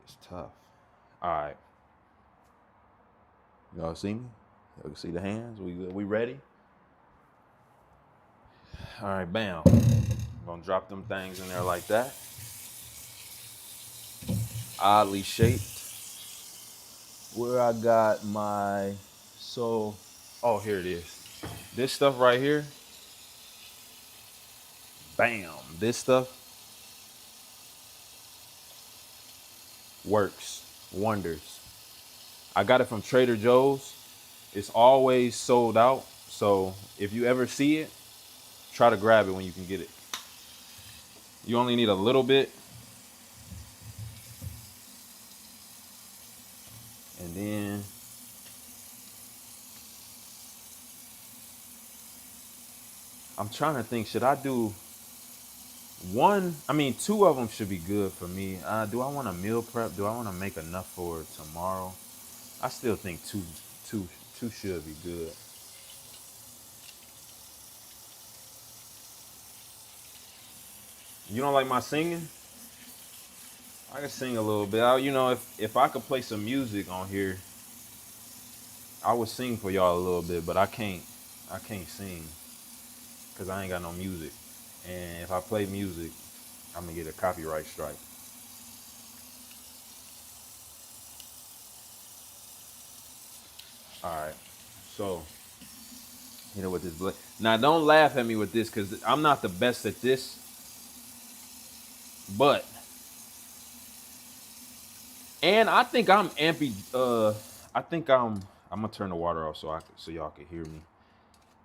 is tough. All right. Y'all see me? Y'all can see the hands? We ready? All right, bam. I'm gonna drop them things in there like that. Oddly shaped. Where I got my, oh, here it is. This stuff right here. Bam. This stuff works wonders. I got it from Trader Joe's. It's always sold out. So if you ever see it, try to grab it when you can get it. You only need a little bit. And then I'm trying to think, should I do one? I mean, two of them should be good for me. Do I want to meal prep? Do I want to make enough for tomorrow? I still think two should be good. You don't like my singing? I can sing a little bit. If I could play some music on here, I would sing for y'all a little bit, but I can't sing because I ain't got no music. And if I play music, I'm gonna get a copyright strike. All right, so with this. Now, don't laugh at me with this because I'm not the best at this, but I think I'm I think I'm gonna turn the water off so y'all can hear me.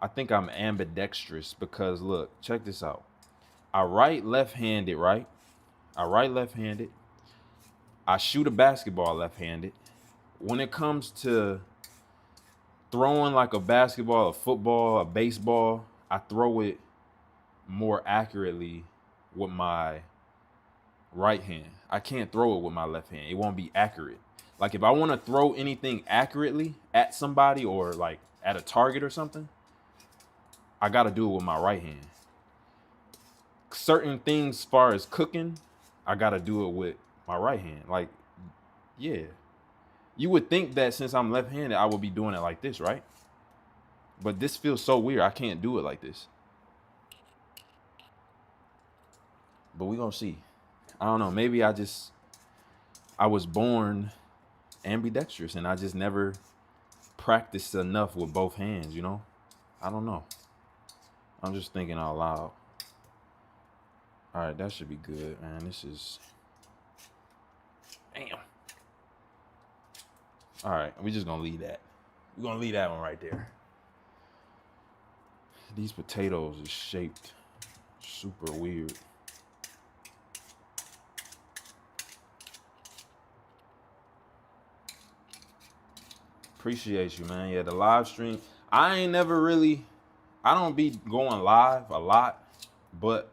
I think I'm ambidextrous because look, check this out. I write left-handed, right? I write left-handed. I shoot a basketball left-handed. When it comes to throwing like a basketball, a football, a baseball, I throw it more accurately with my right hand. I can't throw it with my left hand. It won't be accurate. Like if I want to throw anything accurately at somebody or like at a target or something, I got to do it with my right hand. Certain things as far as cooking, I got to do it with my right hand. Like, yeah. You would think that since I'm left-handed, I would be doing it like this, right? But this feels so weird. I can't do it like this. But we're going to see. I don't know. Maybe I just I was born ambidextrous and I just never practiced enough with both hands, you know? I don't know. I'm just thinking out loud. All right, that should be good, man. This is, damn. All right, we just gonna leave that. We're gonna leave that one right there. These potatoes is shaped super weird. Appreciate you, man. Yeah, the live stream. I don't be going live a lot, but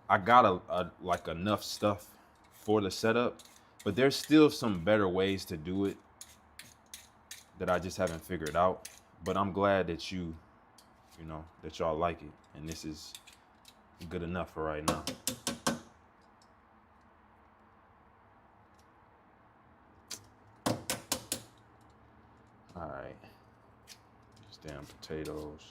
I got like enough stuff for the setup. But there's still some better ways to do it that I just haven't figured out. But I'm glad that that y'all like it. And this is good enough for right now. All right. These damn potatoes.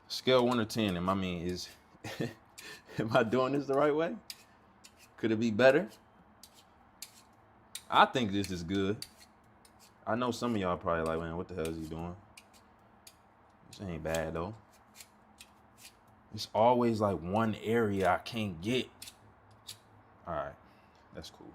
Scale 1 to 10, am I doing this the right way? Could it be better? I think this is good. I know some of y'all probably like, man, what the hell is he doing? This ain't bad though. It's always like one area I can't get. All right, that's cool.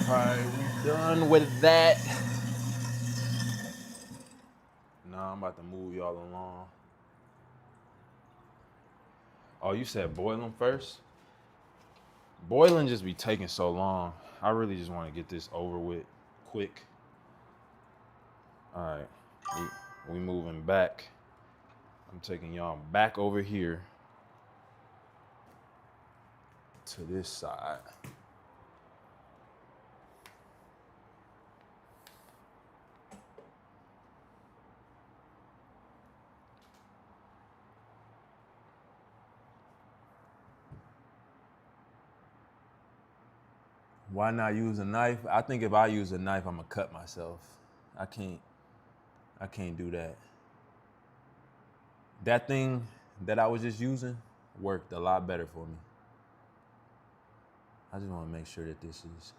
All right, we done with that. Now I'm about to move y'all along. Oh, you said boil them first? Boiling just be taking so long. I really just want to get this over with quick. All right, we moving back. I'm taking y'all back over here to this side. Why not use a knife? I think if I use a knife, I'm gonna cut myself. I can't do that. That thing that I was just using worked a lot better for me. I just want to make sure that this is.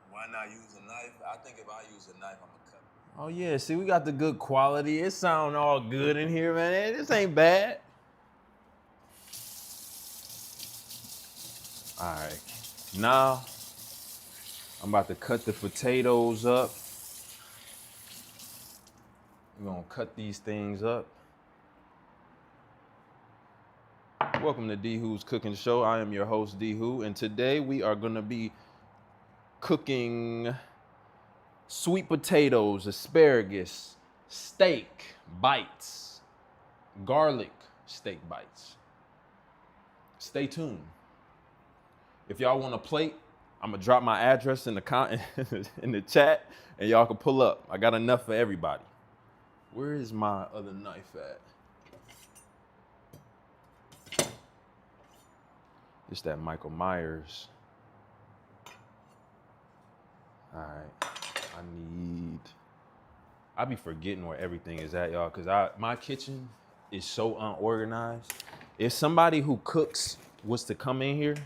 Why not use a knife? I think if I use a knife, I'm gonna cut. Oh yeah, see, we got the good quality. It sound all good in here, man. This ain't bad. All right, now I'm about to cut the potatoes up. We're gonna cut these things up. Welcome to D Who's Cooking Show. I am your host, D Who, and today we are gonna be cooking sweet potatoes, asparagus, steak bites, garlic steak bites. Stay tuned. If y'all want a plate, I'm gonna drop my address in the chat, and y'all can pull up. I got enough for everybody. Where is my other knife at? It's that Michael Myers. All right, I be forgetting where everything is at, y'all, because my kitchen is so unorganized. If somebody who cooks was to come in here,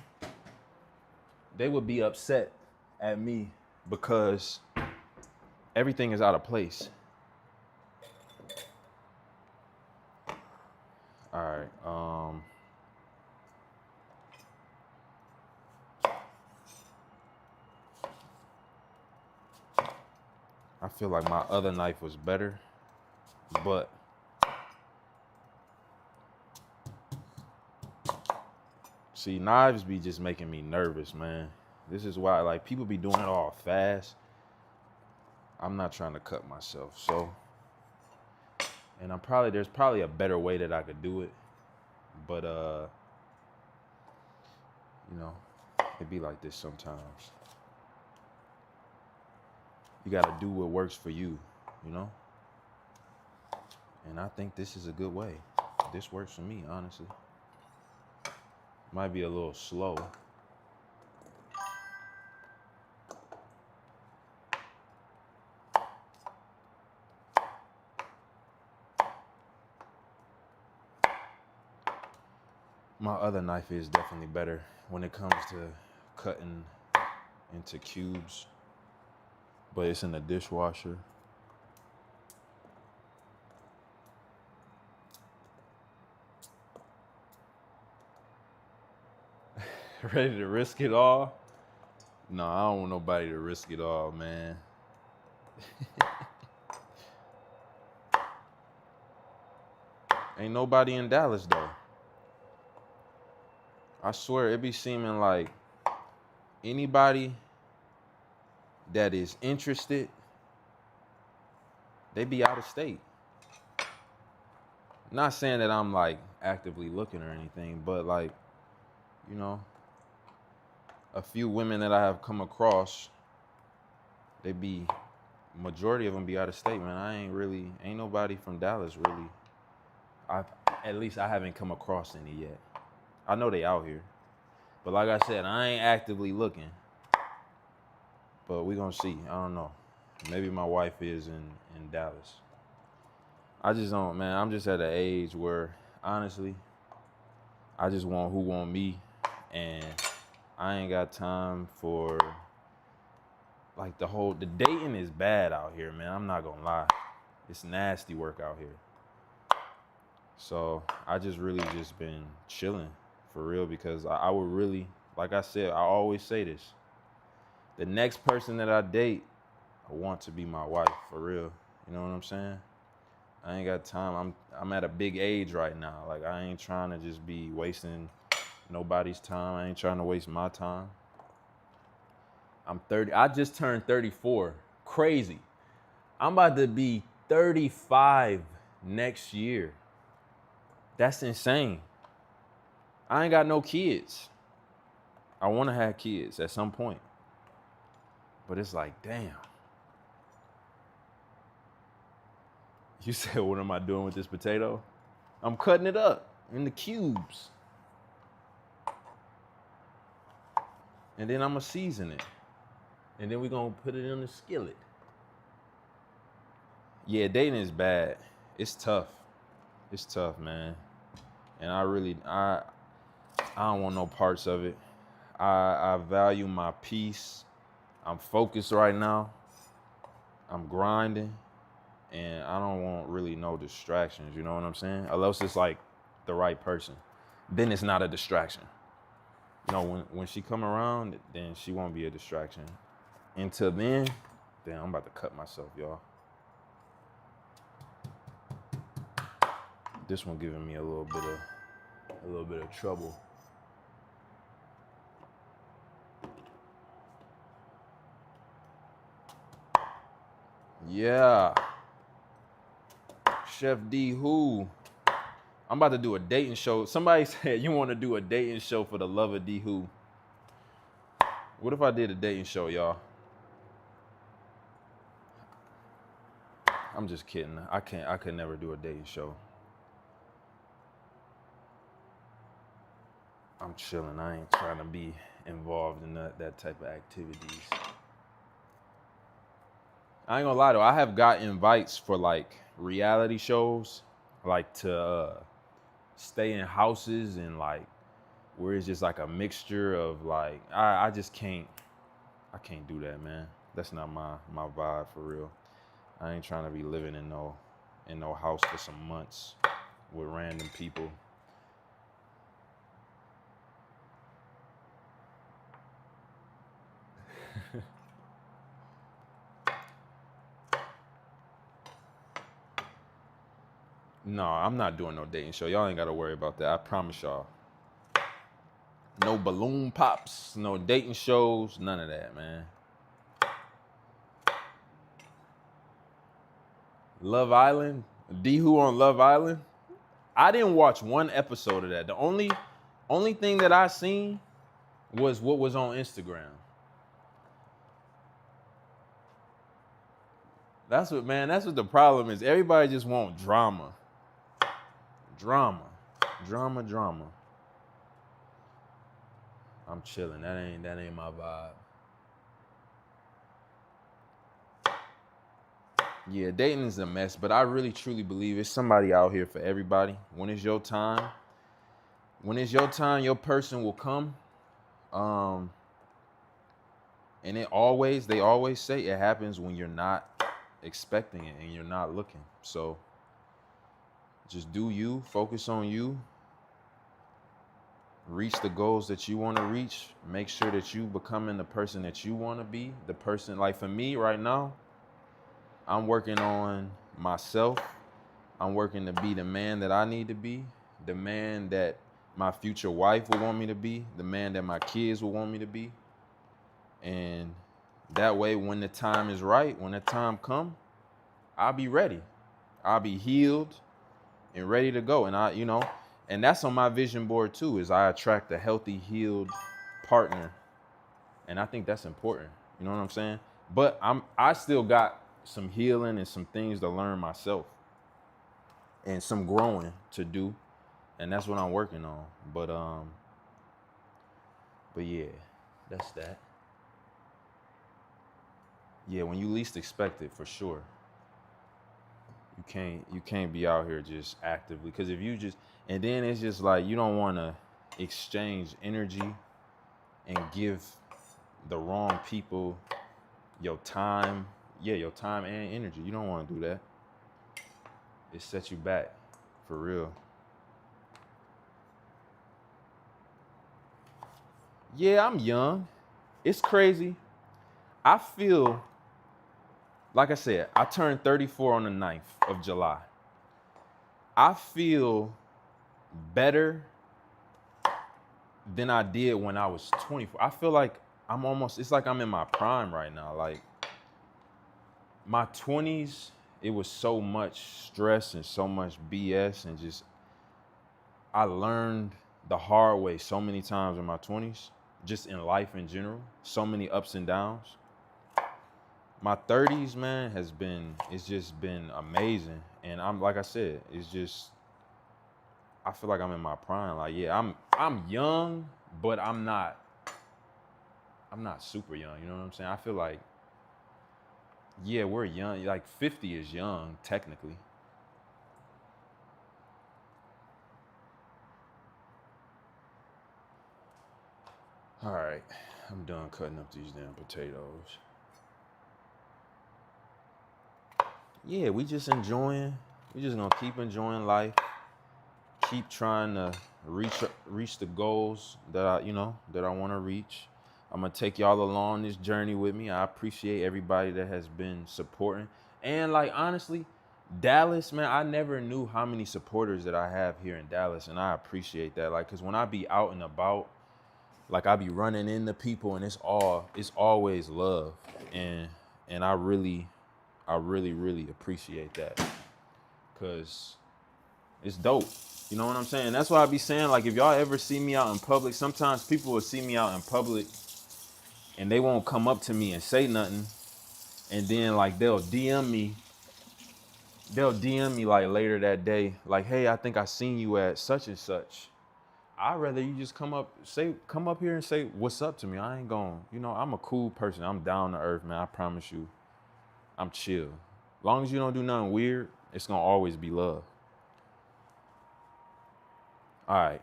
they would be upset at me because everything is out of place. All right, I feel like my other knife was better, but see, knives be just making me nervous, man. This is why, people be doing it all fast. I'm not trying to cut myself, so And there's probably a better way that I could do it. But you know, it be like this sometimes. You gotta do what works for you, you know? And I think this is a good way. This works for me, honestly. Might be a little slow. My other knife is definitely better when it comes to cutting into cubes, but it's in the dishwasher. Ready to risk it all? No, I don't want nobody to risk it all, man. Ain't nobody in Dallas, though. I swear, it be seeming like anybody that is interested, they be out of state. Not saying that I'm like actively looking or anything, but like, you know, a few women that I have come across, majority of them be out of state, man. Ain't nobody from Dallas really. At least I haven't come across any yet. I know they out here. But like I said, I ain't actively looking. But we gonna see. I don't know. Maybe my wife is in Dallas. I just don't, man. I'm just at an age where, honestly, I just want who want me. And I ain't got time for, like, the dating is bad out here, man. I'm not gonna lie. It's nasty work out here. So I just really just been chilling for real, because I would really, like I said, I always say this. The next person that I date, I want to be my wife for real. You know what I'm saying? I ain't got time. I'm at a big age right now. Like, I ain't trying to just be wasting nobody's time. I ain't trying to waste my time. I'm 30. I just turned 34. Crazy. I'm about to be 35 next year. That's insane. I ain't got no kids. I want to have kids at some point. But it's like, damn. You said, what am I doing with this potato? I'm cutting it up into cubes. And then I'm going to season it. And then we're going to put it in the skillet. Yeah, dating is bad. It's tough. It's tough, man. And I don't want no parts of it. I value my peace. I'm focused right now. I'm grinding. And I don't want really no distractions, you know what I'm saying? Unless it's like the right person. Then it's not a distraction. You know, when she come around, then she won't be a distraction. Until then, I'm about to cut myself, y'all. This one giving me a little bit of trouble. Yeah. Chef D who? I'm about to do a dating show. Somebody said you want to do a dating show for the love of D who. What if I did a dating show, y'all? I'm just kidding. I could never do a dating show. I'm chilling. I ain't trying to be involved in that type of activities. I ain't gonna lie though, I have got invites for like reality shows, like to stay in houses and like where it's just like a mixture of like I can't do that, man. That's not my vibe for real. I ain't trying to be living in no house for some months with random people. No, I'm not doing no dating show. Y'all ain't got to worry about that. I promise y'all. No balloon pops, no dating shows, none of that, man. Love Island? D Who on Love Island. I didn't watch one episode of that. The only thing that I seen was what was on Instagram. That's what the problem is. Everybody just want drama. Drama. I'm chilling. That ain't my vibe. Yeah, dating is a mess, but I really truly believe it's somebody out here for everybody. When it's your time, your person will come. And they always say it happens when you're not expecting it and you're not looking. So just do you, focus on you, reach the goals that you want to reach, make sure that you becoming the person that you want to be, the person, like for me right now, I'm working on myself. I'm working to be the man that I need to be, the man that my future wife will want me to be, the man that my kids will want me to be. And that way, when the time is right, when the time come, I'll be ready. I'll be healed and ready to go. And and that's on my vision board too, is I attract a healthy, healed partner. And I think that's important. You know what I'm saying? But I still got some healing and some things to learn myself and some growing to do. And that's what I'm working on. But yeah, that's that. Yeah, when you least expect it, for sure. You can't be out here just actively, because if you just, and then it's just like you don't want to exchange energy and give the wrong people your time. Yeah, your time and energy. You don't want to do that. It sets you back, for real. Yeah, I'm young. It's crazy. I feel, like I said, I turned 34 on the 9th of July. I feel better than I did when I was 24. I feel like it's like I'm in my prime right now. Like my 20s, it was so much stress and so much BS, and just, I learned the hard way so many times in my 20s, just in life in general, so many ups and downs. My 30s, man, it's just been amazing. And like I said, I feel like I'm in my prime. Like, yeah, I'm young, but I'm not super young. You know what I'm saying? I feel like, yeah, we're young. Like 50 is young, technically. All right, I'm done cutting up these damn potatoes. Yeah, we just gonna keep enjoying life. Keep trying to reach the goals that I want to reach. I'm gonna take y'all along this journey with me. I appreciate everybody that has been supporting. And like, honestly, Dallas, man, I never knew how many supporters that I have here in Dallas, and I appreciate that. Like, cause when I be out and about, like I be running into people, and it's always love, and I really appreciate that, cause it's dope. You know what I'm saying? That's why I be saying, like, if y'all ever see me out in public, sometimes people will see me out in public and they won't come up to me and say nothing. And then like they'll DM me like later that day, like, hey, I think I seen you at such and such. I'd rather you just come up here and say what's up to me. I ain't going, I'm a cool person. I'm down to earth, man. I promise you. I'm chill. As long as you don't do nothing weird, it's gonna always be love. All right,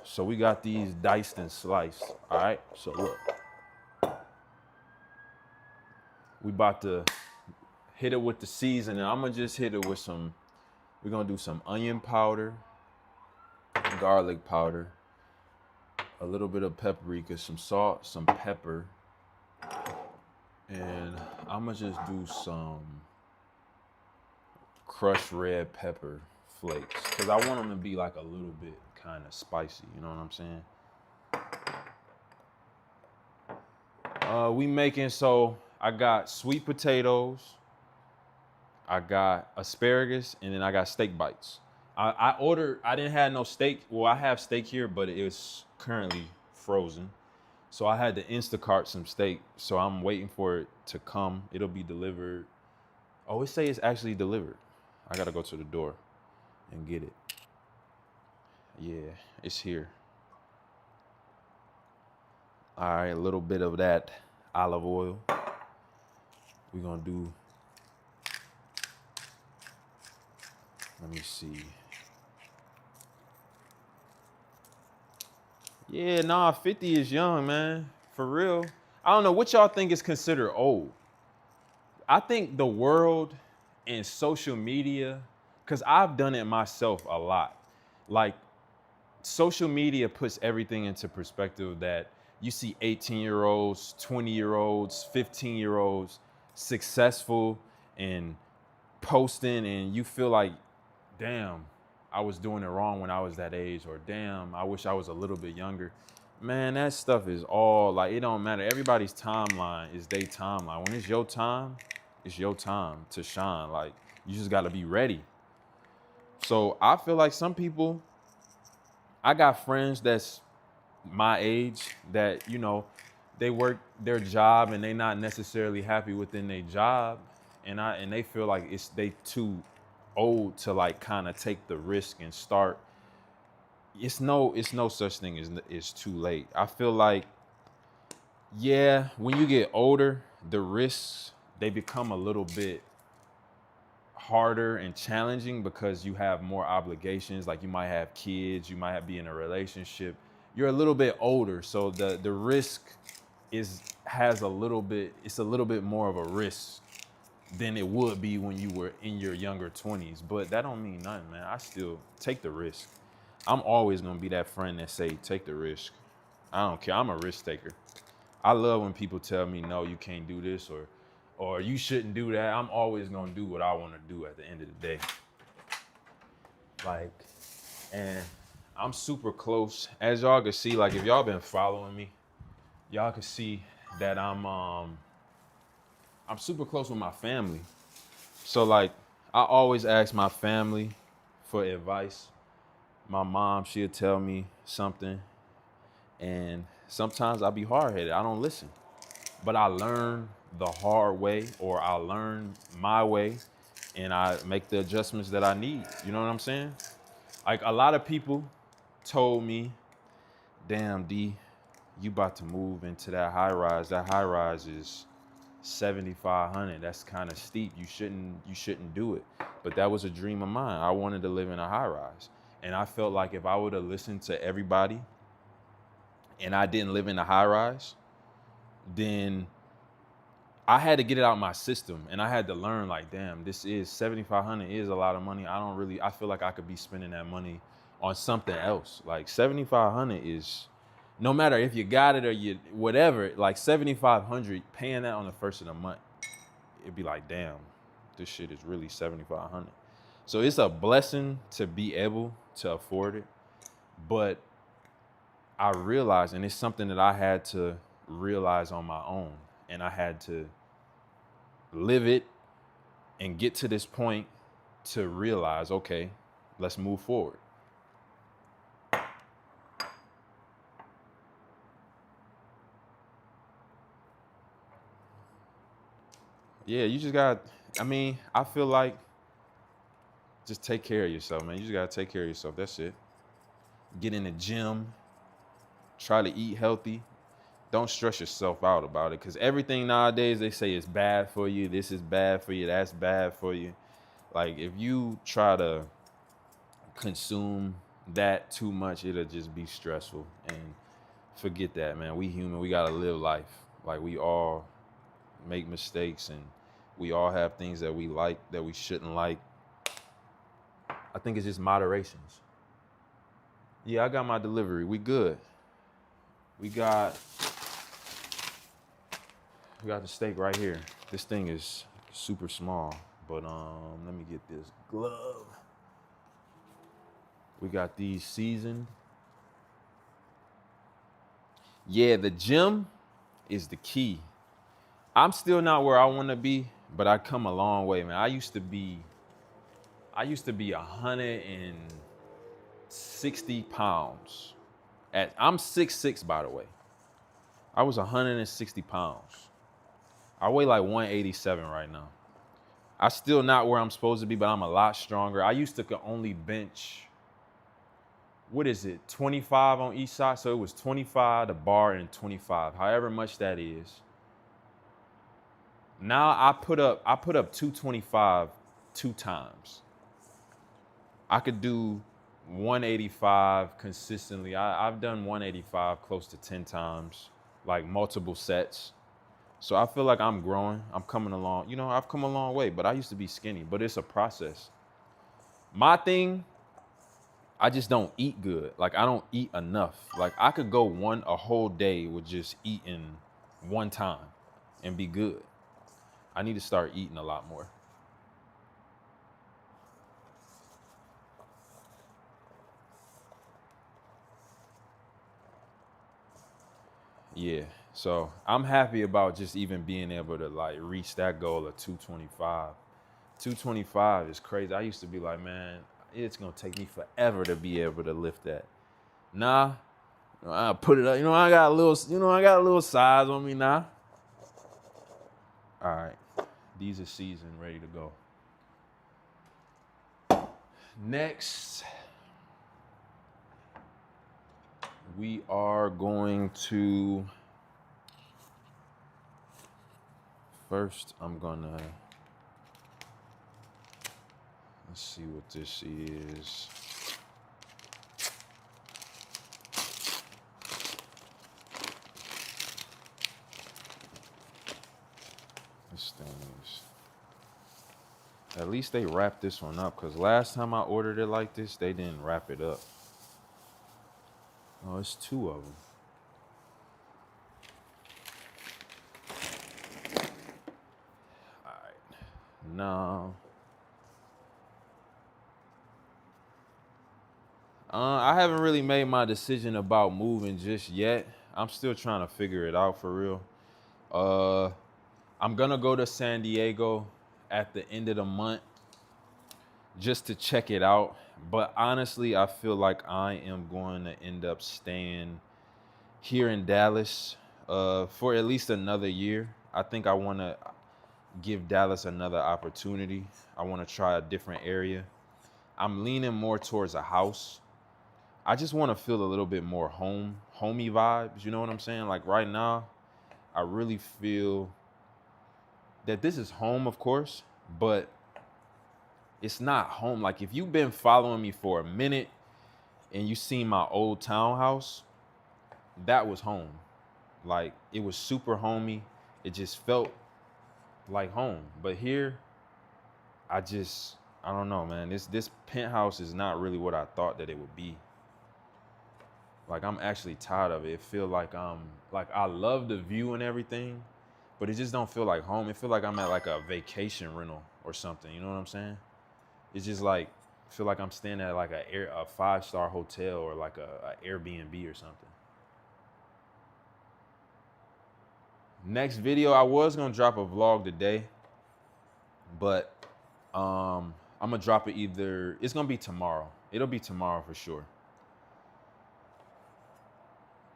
so we got these diced and sliced. All right, so look, we about to hit it with the seasoning. I'm gonna just hit it with we're gonna do some onion powder, garlic powder, a little bit of paprika, some salt, some pepper, and I'm gonna just do some crushed red pepper flakes, because I want them to be like a little bit kind of spicy, you know what I'm saying? So I got sweet potatoes, I got asparagus, and then I got steak bites. I ordered. I didn't have no steak. Well, I have steak here, but it was currently frozen. So I had to Instacart some steak. So I'm waiting for it to come. It'll be delivered. Oh, it say it's actually delivered. I gotta go to the door and get it. Yeah, it's here. All right, a little bit of that olive oil. We're gonna do. Let me see. Yeah, nah, 50 is young, man. For real. I don't know what y'all think is considered old. I think the world and social media, because I've done it myself a lot. Like, social media puts everything into perspective that you see 18-year-olds, 20-year-olds, 15-year-olds successful and posting, and you feel like, damn, I was doing it wrong when I was that age, or damn, I wish I was a little bit younger. Man, that stuff is all like, it don't matter. Everybody's timeline is their timeline. When it's your time to shine. Like, you just got to be ready. So I feel like some people, I got friends that's my age that, they work their job and they not necessarily happy within their job. And they feel like they too old to like kind of take the risk and start. It's no such thing as it's too late. I feel like, yeah, when you get older, the risks, they become a little bit harder and challenging because you have more obligations. Like, you might have kids, you might be in a relationship. You're a little bit older, so the risk has a little bit. It's a little bit more of a risk than it would be when you were in your younger 20s. But that don't mean nothing, man. I still take the risk. I'm always gonna be that friend that say take the risk. I don't care. I'm a risk taker. I love when people tell me, no, you can't do this, or you shouldn't do that. I'm always gonna do what I want to do at the end of the day. Like, and I'm super close. As y'all can see, like, if y'all been following me, y'all can see that I'm super close with my family. So like, I always ask my family for advice. My mom, she'll tell me something, and sometimes I'll be hard-headed. I don't listen. But I learn the hard way, or I learn my way, and I make the adjustments that I need. You know what I'm saying? Like, a lot of people told me, damn, D, you about to move into that high rise. That high rise is 7,500. That's kind of steep. You shouldn't do it. But that was a dream of mine. I wanted to live in a high rise. And I felt like if I would have listened to everybody and I didn't live in a high rise, then I had to get it out of my system, and I had to learn, like, damn, this is 7,500 is a lot of money. I feel like I could be spending that money on something else. Like, 7,500 is, no matter if you got it or you whatever, like 7,500, paying that on the first of the month, it'd be like, damn, this shit is really 7,500. So it's a blessing to be able to afford it, but I realized, and it's something that I had to realize on my own, and I had to live it and get to this point to realize, okay, let's move forward. Yeah, you just got, I feel like just take care of yourself, man. You just got to take care of yourself. That's it. Get in the gym, try to eat healthy. Don't stress yourself out about it, because everything nowadays they say is bad for you. This is bad for you. That's bad for you. Like, if you try to consume that too much, it'll just be stressful. And forget that, man. We human. We got to live life. Like, we all make mistakes, and we all have things that we like that we shouldn't like. I think it's just moderations. Yeah, I got my delivery. We good. We got the steak right here. This thing is super small, but let me get this glove. We got these seasoned. Yeah, the gym is the key. I'm still not where I want to be, but I come a long way, man. I used to be 160 pounds. I'm 6'6", by the way. I was 160 pounds. I weigh like 187 right now. I still not where I'm supposed to be, but I'm a lot stronger. I used to could only bench, 25 on each side. So it was 25 the bar and 25, however much that is. Now I put up 225 2 times. I could do 185 consistently. I've done 185 close to 10 times, like multiple sets. So I feel like I'm growing. I'm coming along. You know, I've come a long way, but I used to be skinny, but it's a process. My thing, I just don't eat good. Like I don't eat enough. Like I could go a whole day with just eating one time and be good. I need to start eating a lot more. Yeah. So I'm happy about just even being able to like reach that goal of 225. 225 is crazy. I used to be like, man, it's gonna take me forever to be able to lift that. Nah, I put it up. I got a little size on me now. All right, these are seasoned, ready to go. Next, we are going to. First, I'm gonna. Let's see what this is. This thing is. At least they wrapped this one up, because last time I ordered it like this, they didn't wrap it up. Oh, it's 2 of them. All right. Now, I haven't really made my decision about moving just yet. I'm still trying to figure it out for real. I'm gonna go to San Diego at the end of the month just to check it out. But honestly, I feel like I am going to end up staying here in Dallas for at least another year. I think I want to give Dallas another opportunity. I want to try a different area. I'm leaning more towards a house. I just want to feel a little bit more homey vibes. You know what I'm saying? Like right now, I really feel that this is home, of course, but it's not home. Like if you've been following me for a minute and you seen my old townhouse, that was home. Like it was super homey. It just felt like home. But here, I don't know, man. This penthouse is not really what I thought that it would be. Like I'm actually tired of it. It feel like I love the view and everything, but it just don't feel like home. It feel like I'm at like a vacation rental or something. You know what I'm saying? It's just like feel like I'm staying at like a 5-star hotel or like a Airbnb or something. Next video, I was gonna drop a vlog today, but I'm gonna drop it it's gonna be tomorrow. It'll be tomorrow for sure.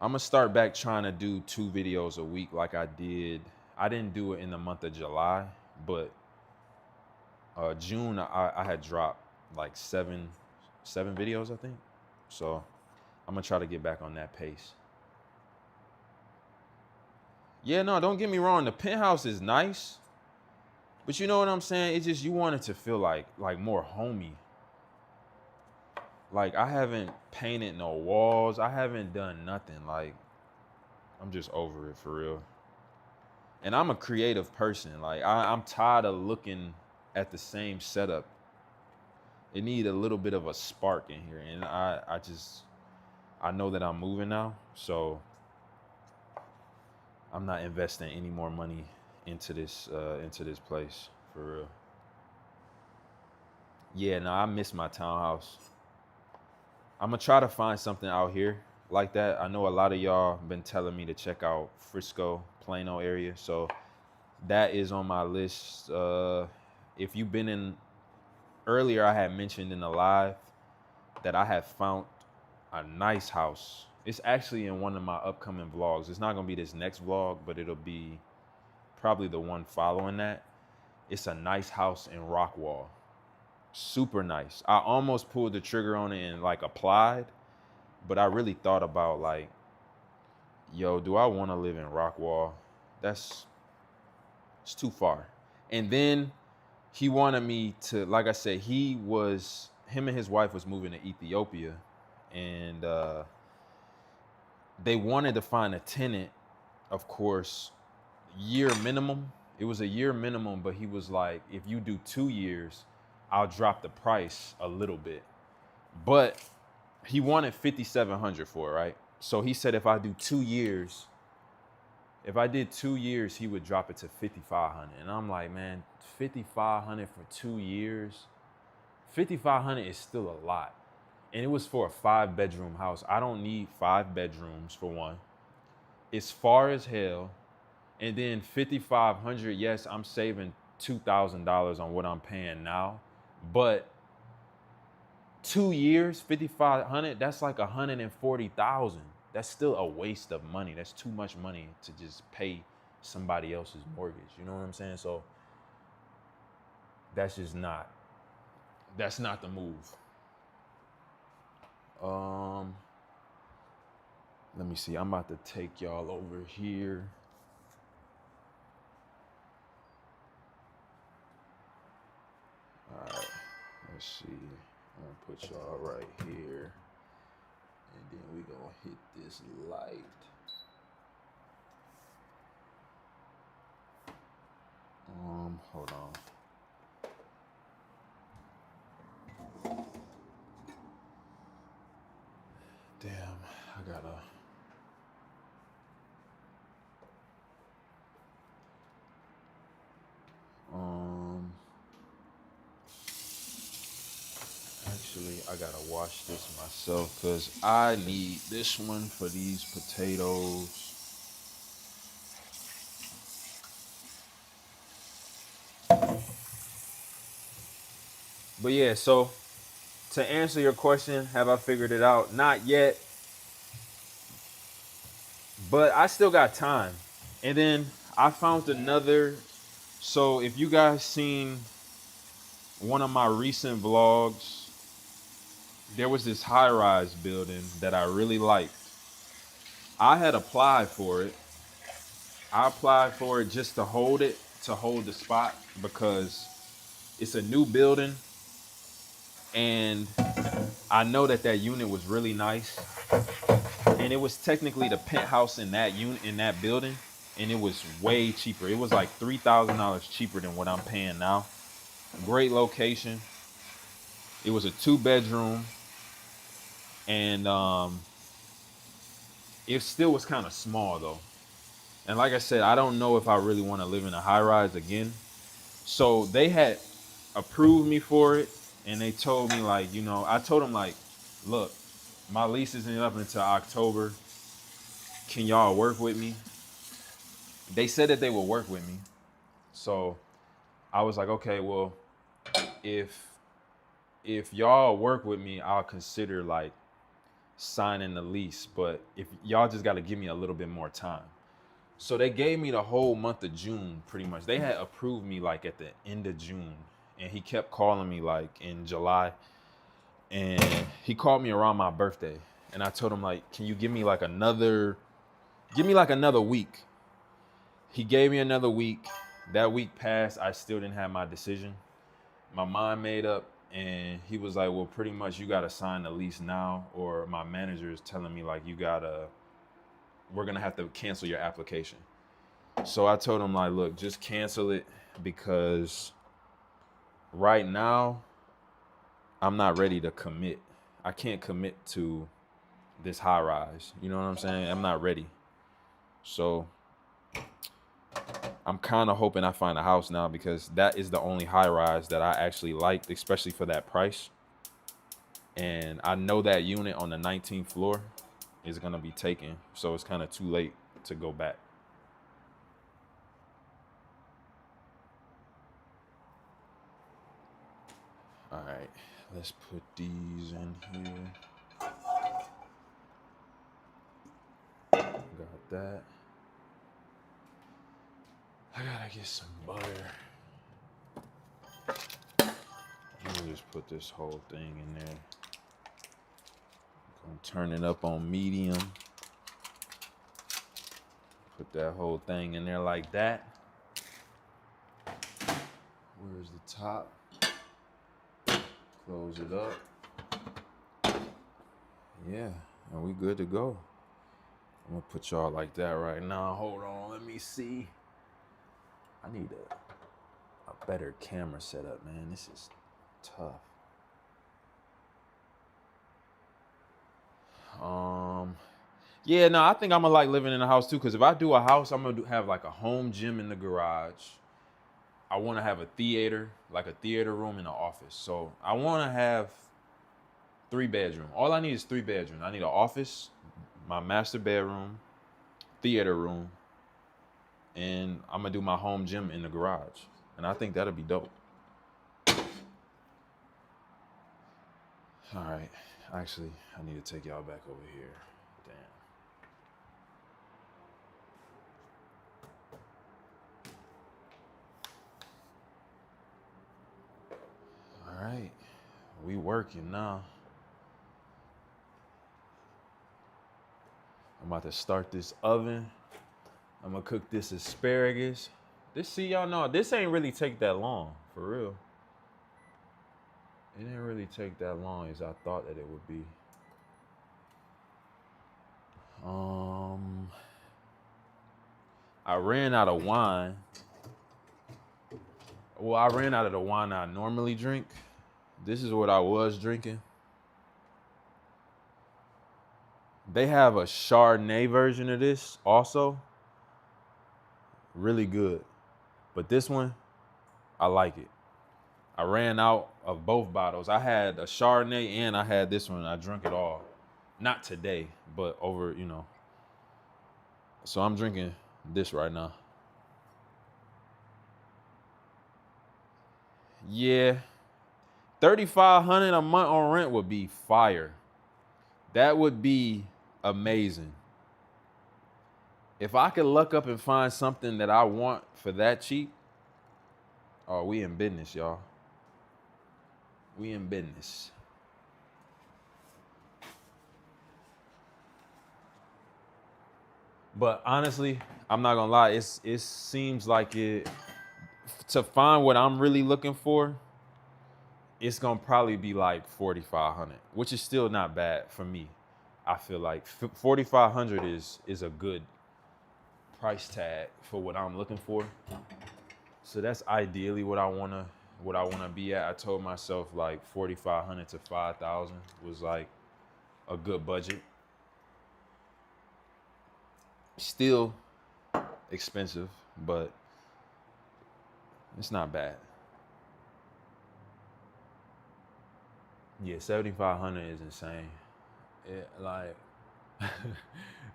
I'm gonna start back trying to do 2 videos a week like I did. I didn't do it in the month of July, but June I had dropped like seven videos, I think. So I'm gonna try to get back on that pace. Yeah, no, don't get me wrong. The penthouse is nice, but you know what I'm saying? It's just you want it to feel like more homey. Like I haven't painted no walls. I haven't done nothing. Like I'm just over it for real. And I'm a creative person. Like I'm tired of looking at the same setup. It need a little bit of a spark in here. And I know that I'm moving now, so I'm not investing any more money into this place for real. Yeah, no, I miss my townhouse. I'm gonna try to find something out here like that. I know a lot of y'all been telling me to check out Frisco, Plano area, so that is on my list. If you've been in earlier, I had mentioned in the live that I have found a nice house. It's actually in one of my upcoming vlogs. It's not gonna be this next vlog, but it'll be probably the one following that. It's a nice house in Rockwall. Super nice. I almost pulled the trigger on it and like applied, but I really thought about like, yo, do I want to live in Rockwall? It's too far. And then he wanted me to, like I said, him and his wife was moving to Ethiopia, and they wanted to find a tenant, of course, year minimum. It was a year minimum, but he was like, if you do 2 years, I'll drop the price a little bit. But he wanted 5,700 for it, right? So he said if I do 2 years, if I did 2 years, he would drop it to 5,500. And I'm like, man, 5,500 for 2 years? 5,500 is still a lot. And it was for a 5-bedroom house. I don't need 5 bedrooms for one. It's far as hell. And then 5,500, yes, I'm saving $2,000 on what I'm paying now. But 2 years, 5,500, that's like 140,000. That's still a waste of money. That's too much money to just pay somebody else's mortgage. You know what I'm saying? So that's not the move. Let me see. I'm about to take y'all over here. All right. Let's see. I'm gonna put y'all right here. And then we gonna hit this light. Hold on. Damn, I gotta. Actually, I gotta wash this myself because I need this one for these potatoes. But yeah, so to answer your question, have I figured it out? Not yet, but I still got time. And then I found another. So if you guys seen one of my recent vlogs, there was this high-rise building that I really liked. I had applied for it. I applied for it just to hold the spot because it's a new building. And I know that unit was really nice. And it was technically the penthouse in that unit, in that building. And it was way cheaper. It was like $3,000 cheaper than what I'm paying now. Great location. It was a 2-bedroom. And it still was kind of small though. And like I said, I don't know if I really want to live in a high rise again. So they had approved me for it. And they told me like, I told them like, look, my lease isn't up until October. Can y'all work with me? They said that they will work with me. So I was like, okay, well, if y'all work with me, I'll consider like signing the lease. But if y'all just got to give me a little bit more time. So they gave me the whole month of June, pretty much. They had approved me like at the end of June. And he kept calling me like in July. And he called me around my birthday. And I told him like, can you give me like another week? He gave me another week. That week passed. I still didn't have my decision. My mind made up. And he was like, well, pretty much you got to sign the lease now. Or my manager is telling me like, we're going to have to cancel your application. So I told him like, look, just cancel it because right now I'm not ready to commit. I can't commit to this high rise. You know what I'm saying? I'm not ready. So I'm kind of hoping I find a house now because that is the only high rise that I actually liked, especially for that price. And I know that unit on the 19th floor is going to be taken. So it's kind of too late to go back. All right, let's put these in here. Got that. I gotta get some butter. Let me just put this whole thing in there. Gonna turn it up on medium. Put that whole thing in there like that. Where's the top? Close it up. Yeah, and we good to go. I'm gonna put y'all like that right now. Hold on, let me see. I need a better camera setup, man. This is tough. Yeah, no, I think I'm gonna like living in a house too. Cause if I do a house, I'm gonna have like a home gym in the garage. I want to have a theater, like a theater room and an office. So I want to have 3 bedrooms. All I need is 3 bedrooms. I need an office, my master bedroom, theater room, and I'm gonna do my home gym in the garage. And I think that'll be dope. All right, actually, I need to take y'all back over here. Damn. All right, we working now. I'm about to start this oven. I'm gonna cook this asparagus. See, y'all know, this ain't really take that long, for real. It didn't really take that long as I thought that it would be. I ran out of wine. Well, I ran out of the wine I normally drink. This is what I was drinking. They have a Chardonnay version of this also. Really good. But this one, I like it. I ran out of both bottles. I had a Chardonnay and I had this one. I drank it all. Not today, but over, you know. So I'm drinking this right now. Yeah. $3,500 a month on rent would be fire. That would be amazing. If I could luck up and find something that I want for that cheap, oh, we in business, y'all. We in business. But honestly, I'm not gonna lie, it seems like to find what I'm really looking for, it's gonna probably be like 4,500, which is still not bad for me. I feel like 4,500 is a good price tag for what I'm looking for. So that's ideally what I wanna be at. I told myself like 4,500 to 5,000 was like a good budget. Still expensive, but it's not bad. Yeah, 7,500 is insane.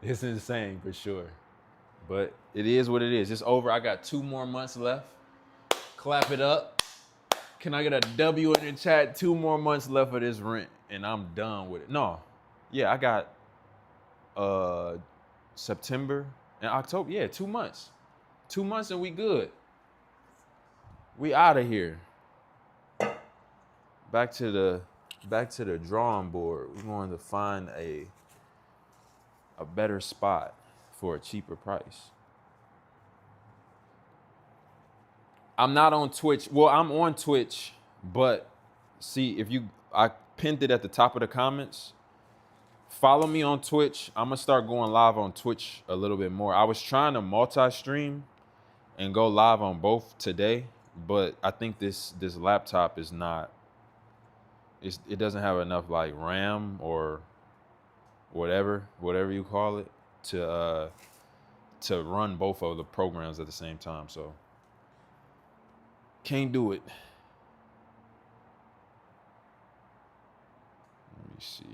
It's insane for sure. But it is what it is. It's over. I got 2 more months left. Clap it up. Can I get a W in the chat? 2 more months left of this rent, and I'm done with it. No, yeah, I got September and October. Yeah, 2 months. 2 months and we good. We out of here. Back to the drawing board. We're going to find a better spot for a cheaper price. I'm not on Twitch. Well, I'm on Twitch, but see, I pinned it at the top of the comments. Follow me on Twitch. I'm gonna start going live on Twitch a little bit more. I was trying to multi-stream and go live on both today, but I think this laptop is not. It doesn't have enough like RAM or whatever you call it to run both of the programs at the same time. So can't do it. Let me see.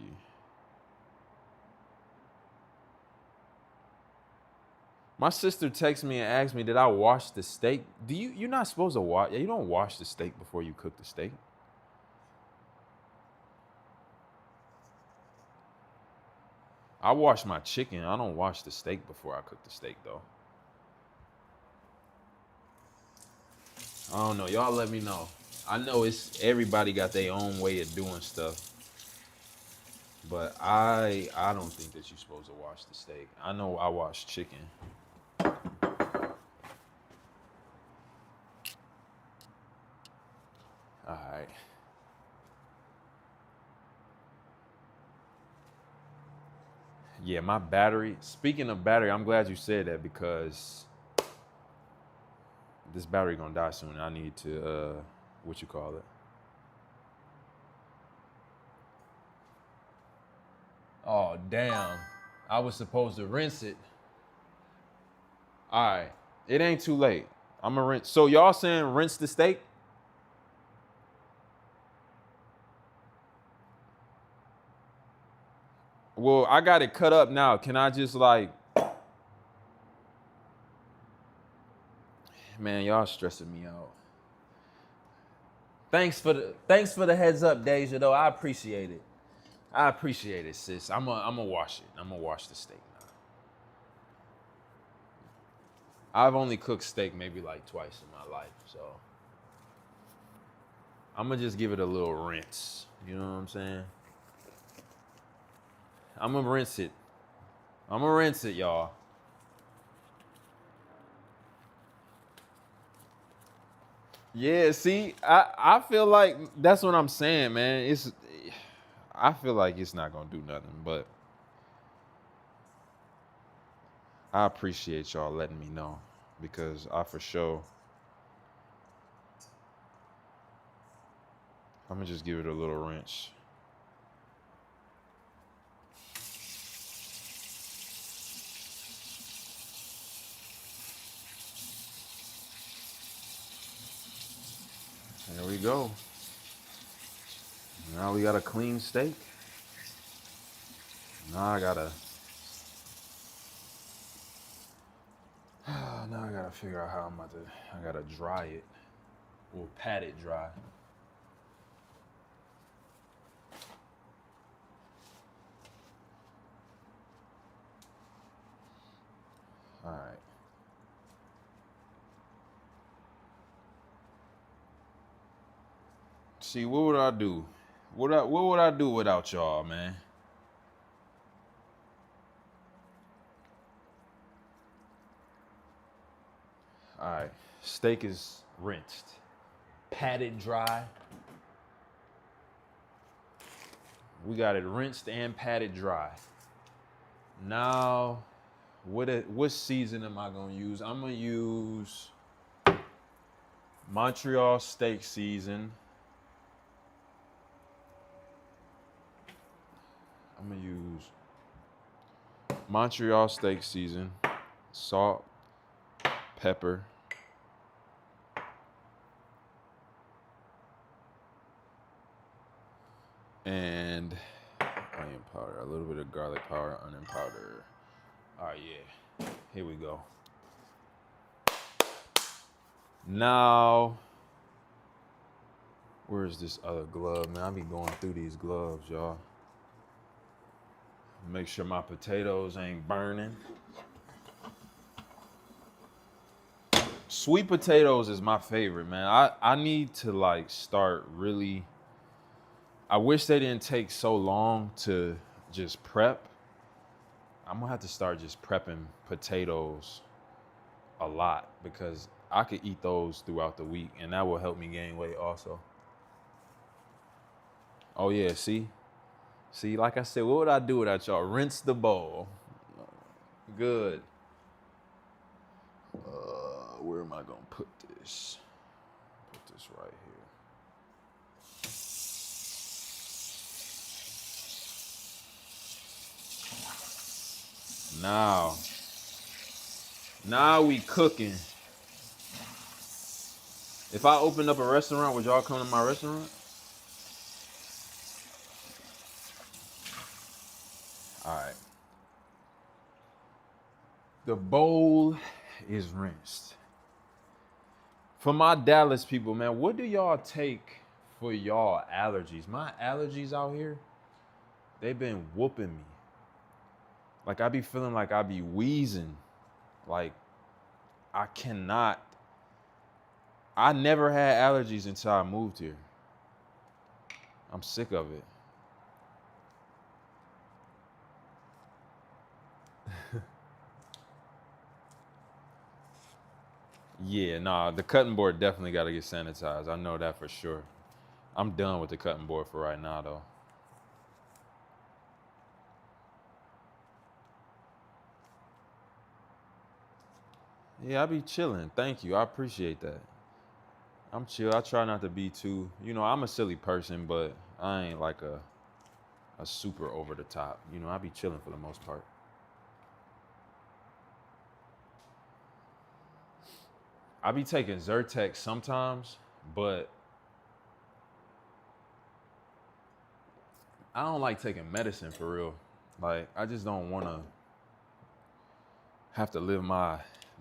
My sister texted me and asked me, did I wash the steak? You're not supposed to wash. You don't wash the steak before you cook the steak. I wash my chicken. I don't wash the steak before I cook the steak, though. I don't know. Y'all let me know. I know it's everybody got their own way of doing stuff, but I don't think that you're supposed to wash the steak. I know I wash chicken. All right. Yeah, my battery. Speaking of battery, I'm glad you said that because this battery gonna die soon. I need to what you call it? Oh damn. I was supposed to rinse it. All right. It ain't too late. I'm gonna rinse. So y'all saying rinse the steak? Well, I got it cut up now. Can I just like, man, y'all stressing me out. Thanks for the heads up, Deja, though. I appreciate it. I appreciate it, sis. I'm gonna wash it. I'm gonna wash the steak now. I've only cooked steak maybe like twice in my life, so I'm gonna just give it a little rinse. You know what I'm saying? I'm gonna rinse it. I'm gonna rinse it, y'all. Yeah, see, I feel like that's what I'm saying, man. I feel like it's not gonna do nothing, but I appreciate y'all letting me know because I for sure I'm gonna just give it a little rinse. There we go. Now we got a clean steak. Now I gotta figure out how I gotta dry it or pat it dry. All right. See, what would I do? What would I do without y'all, man? All right. Steak is rinsed, patted dry. We got it rinsed and patted dry. Now, what season am I gonna use? I'm gonna use Montreal steak season. I'm gonna use Montreal steak season, salt, pepper, and onion powder, a little bit of garlic powder, onion powder. All right, yeah, here we go. Now, where's this other glove, man? I be going through these gloves, y'all. Make sure my potatoes ain't burning. Sweet potatoes is my favorite, man. I need to like start really. I wish they didn't take so long to just prep. I'm gonna have to start just prepping potatoes a lot because I could eat those throughout the week and that will help me gain weight also. Oh yeah, see, like I said, what would I do without y'all? Rinse the bowl. Good. Where am I gonna put this? Put this right here. Now we cooking. If I opened up a restaurant, would y'all come to my restaurant? All right. The bowl is rinsed. For my Dallas people, man, what do y'all take for y'all allergies? My allergies out here, they've been whooping me. Like I be feeling like I be wheezing. Like I never had allergies until I moved here. I'm sick of it. Yeah, nah, the cutting board definitely got to get sanitized. I know that for sure. I'm done with the cutting board for right now, though. Yeah, I be chilling. Thank you. I appreciate that. I'm chill. I try not to be too, I'm a silly person, but I ain't like a super over the top. I be chilling for the most part. I be taking Zyrtec sometimes, but I don't like taking medicine for real. Like, I just don't want to have to live my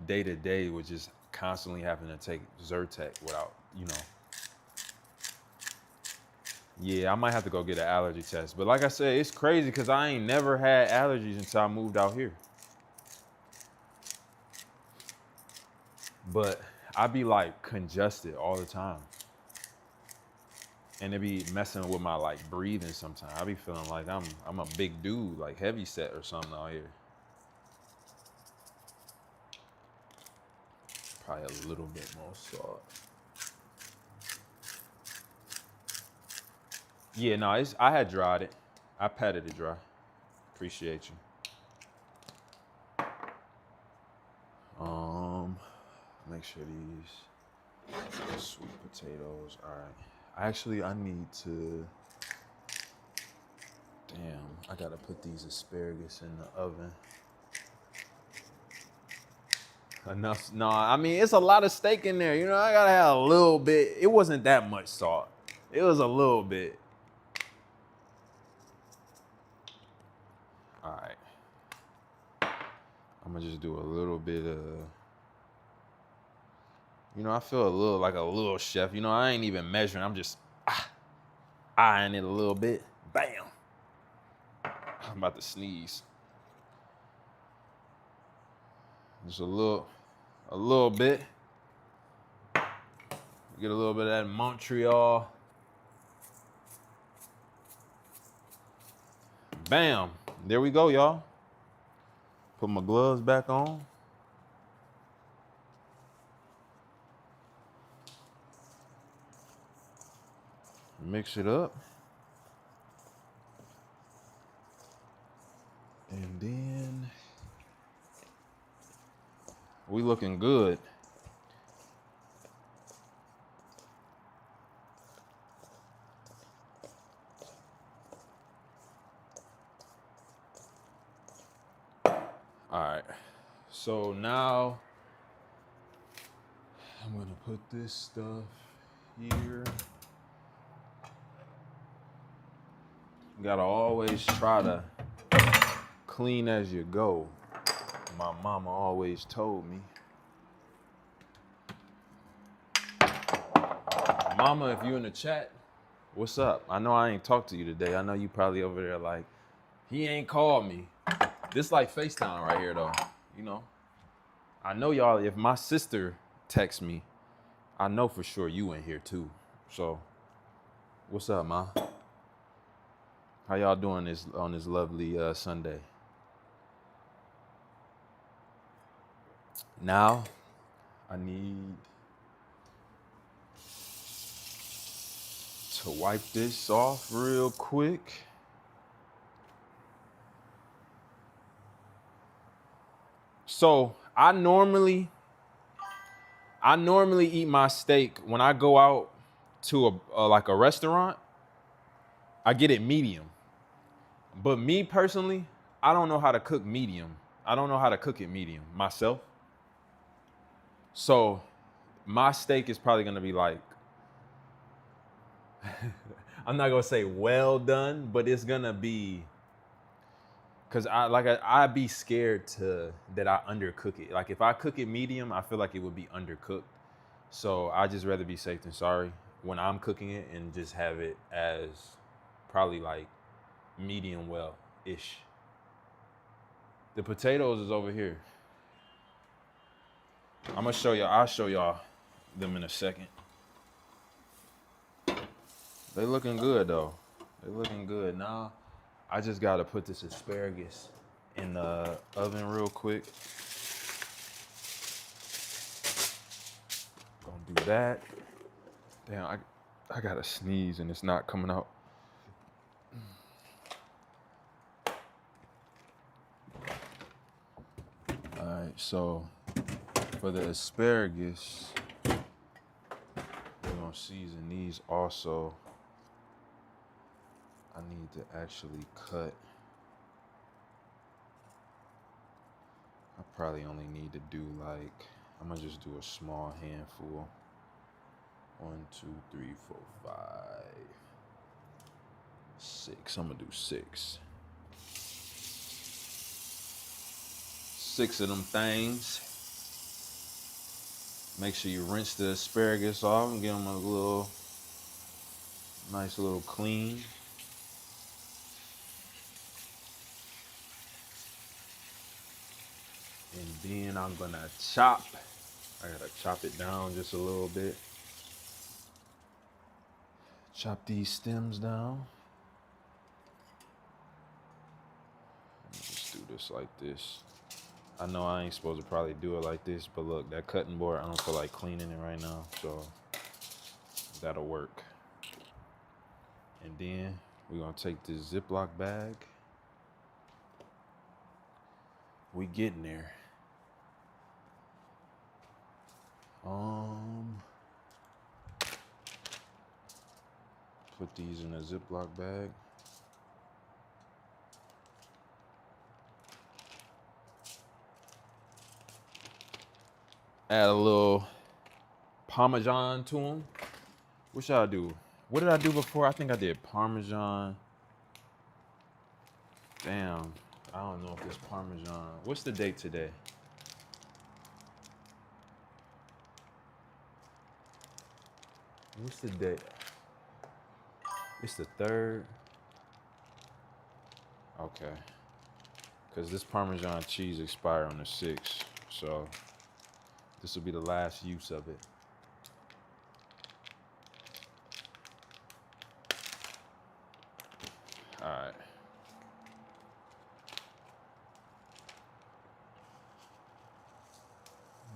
day to day with just constantly having to take Zyrtec without. Yeah, I might have to go get an allergy test. But like I said, it's crazy because I ain't never had allergies until I moved out here. But I be like congested all the time. And it be messing with my like breathing sometimes. I be feeling like I'm a big dude, like heavy set or something out here. Probably a little bit more salt. Yeah, no, I had dried it. I patted it dry. Appreciate you. Make sure these sweet potatoes. All right. Actually, I need to. Damn, I gotta put these asparagus in the oven. Enough. No, I mean it's a lot of steak in there. I gotta have a little bit. It wasn't that much salt. It was a little bit. All right. I'm gonna just do a little bit of. I feel like a little chef. I ain't even measuring. I'm just eyeing it a little bit. Bam. I'm about to sneeze. Just a little bit. Get a little bit of that Montreal. Bam. There we go, y'all. Put my gloves back on. Mix it up. And then we looking good. All right. So now I'm gonna put this stuff here. You gotta always try to clean as you go. My mama always told me. Mama, if you in the chat, what's up? I know I ain't talked to you today. I know you probably over there like, he ain't called me. This like FaceTime right here though, I know y'all, if my sister texts me, I know for sure you in here too. So, what's up, ma? How y'all doing on this lovely Sunday? Now, I need to wipe this off real quick. So I normally eat my steak when I go out to like a restaurant. I get it medium. But me personally, I don't know how to cook medium. I don't know how to cook it medium myself. So my steak is probably gonna be like, I'm not gonna say well done, but it's gonna be, cause I'd be scared that I undercook it. Like if I cook it medium, I feel like it would be undercooked. So I just rather be safe than sorry when I'm cooking it and just have it as probably like medium well-ish. The potatoes is over here. I'm gonna show y'all. I'll show y'all them in a second. They looking good though. They looking good. Now I just gotta put this asparagus in the oven real quick. Gonna do that. Damn, I gotta sneeze and it's not coming out. All right, so for the asparagus, we're gonna season these also. I need to actually cut. I probably only need to do like, I'm gonna just do a small handful. 1, 2, 3, 4, 5, 6. I'm gonna do 6. 6 of them things. Make sure you rinse the asparagus off and give them a little, nice little clean. And then I'm gonna chop. I gotta chop it down just a little bit. Chop these stems down. Let me just do this like this. I know I ain't supposed to probably do it like this, but look, that cutting board, I don't feel like cleaning it right now, so that'll work. And then we're gonna take this Ziploc bag. We getting there. Put these in a Ziploc bag. Add a little Parmesan to them. What should I do? What did I do before? I think I did Parmesan. Damn, I don't know if it's Parmesan. What's the date today? What's the date? It's the 3rd. Okay. Because this Parmesan cheese expired on the 6th. So this will be the last use of it. All right.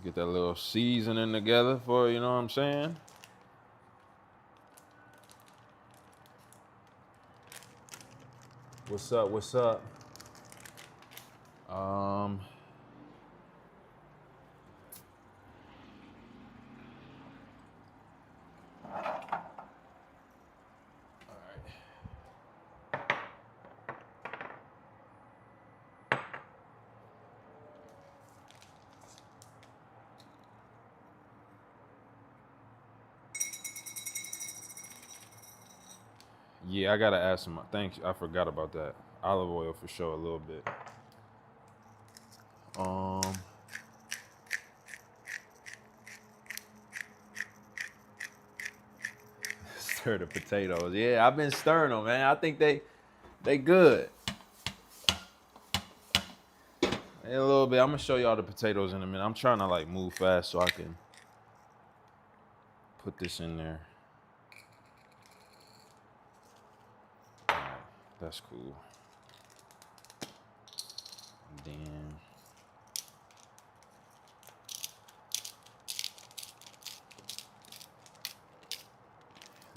Get that little seasoning together for, you know what I'm saying? What's up? What's up? All right. Yeah, I gotta add some. Thanks, I forgot about that. Olive oil for sure, a little bit. Stir the potatoes. Yeah, I've been stirring them, man. I think they good. And a little bit. I'm gonna show y'all the potatoes in a minute. I'm trying to like move fast so I can put this in there. All right, that's cool. And then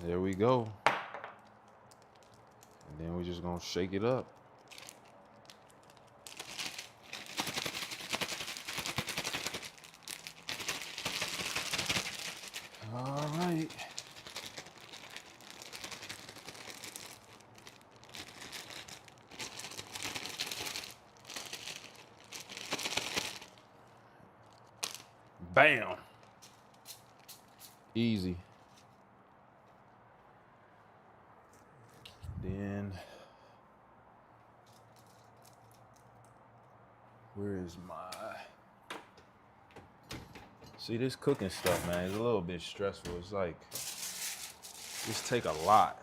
there we go. And then we're just gonna shake it up. All right. Bam. Easy. Then, where is my... See, this cooking stuff, man, is a little bit stressful. It's like, just take a lot.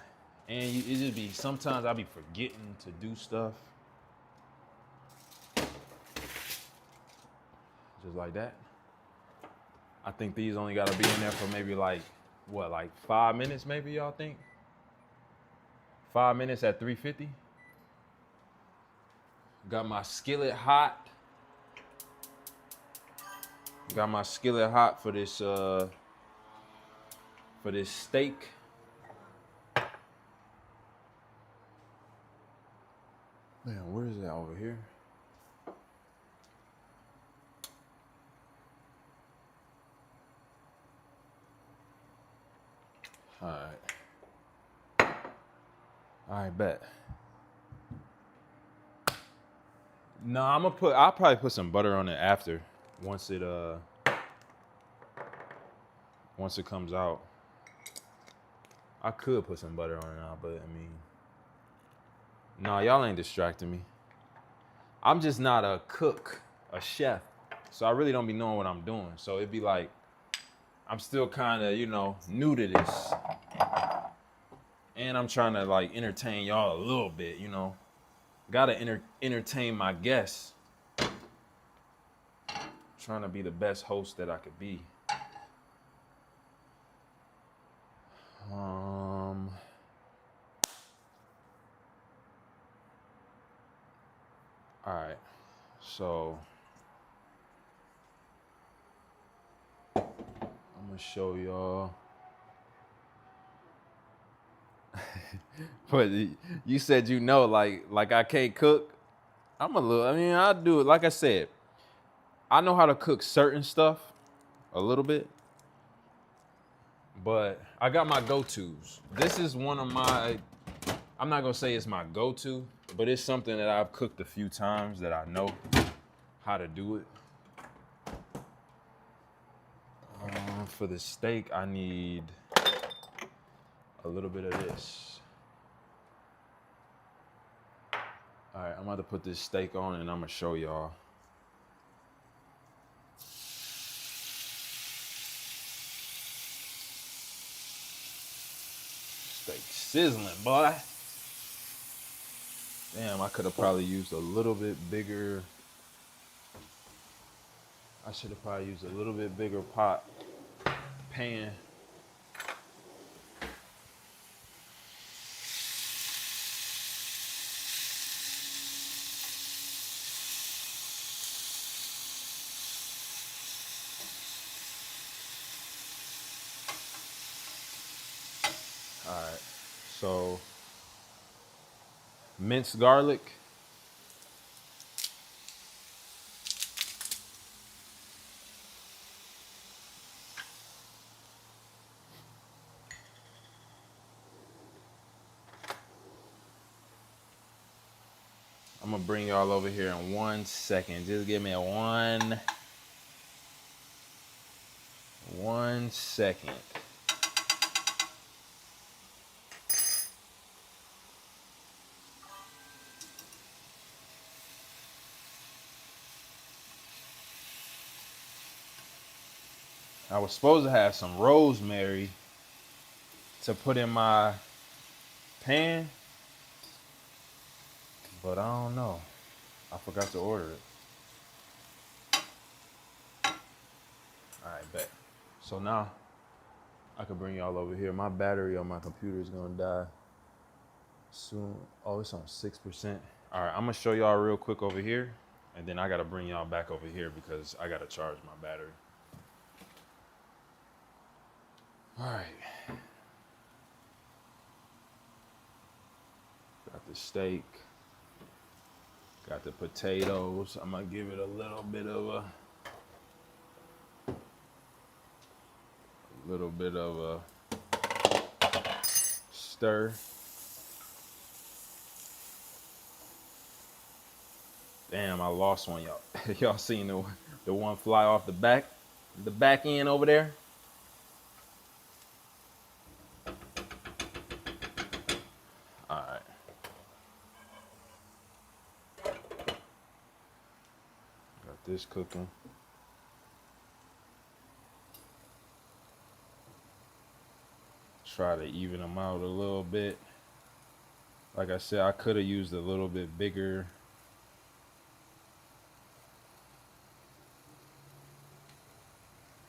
And it just be, sometimes I be forgetting to do stuff. Just like that. I think these only gotta be in there for maybe like, what, like 5 minutes maybe, y'all think? 5 minutes at 350. Got my skillet hot. Got my skillet hot for this steak. Man, where is that over here? All right, bet. No, I'll probably put some butter on it after, once it comes out. I could put some butter on it now, but I mean, no, y'all ain't distracting me. I'm just not a cook, a chef, so I really don't be knowing what I'm doing. So it'd be like, I'm still kind of, new to this. And I'm trying to like entertain y'all a little bit, Gotta entertain my guests. Trying to be the best host that I could be. All right, so I'm gonna show y'all. But you said like I can't cook. I do it. Like I said, I know how to cook certain stuff a little bit, but I got my go-tos. This is one of my, I'm not gonna say it's my go-to, but it's something that I've cooked a few times that I know how to do it. For the steak, I need a little bit of this. All right, I'm about to put this steak on and I'm gonna show y'all. Steak sizzling, boy. Damn, I could have probably used a little bit bigger. I should have probably used a little bit bigger pan. All right, so minced garlic. I'm gonna bring y'all over here in 1 second. Just give me one second. I was supposed to have some rosemary to put in my pan, but I don't know. I forgot to order it. All right, bet. So now I can bring y'all over here. My battery on my computer is gonna die soon. Oh, it's on 6%. All right, I'm gonna show y'all real quick over here, and then I gotta bring y'all back over here because I gotta charge my battery. All right. Got the steak. Got the potatoes. I'm gonna give it a little bit of a stir. Damn, I lost one, y'all. Y'all seen the one fly off the back end over there? All right. Got this cooking. Try to even them out a little bit. Like I said, I could have used a little bit bigger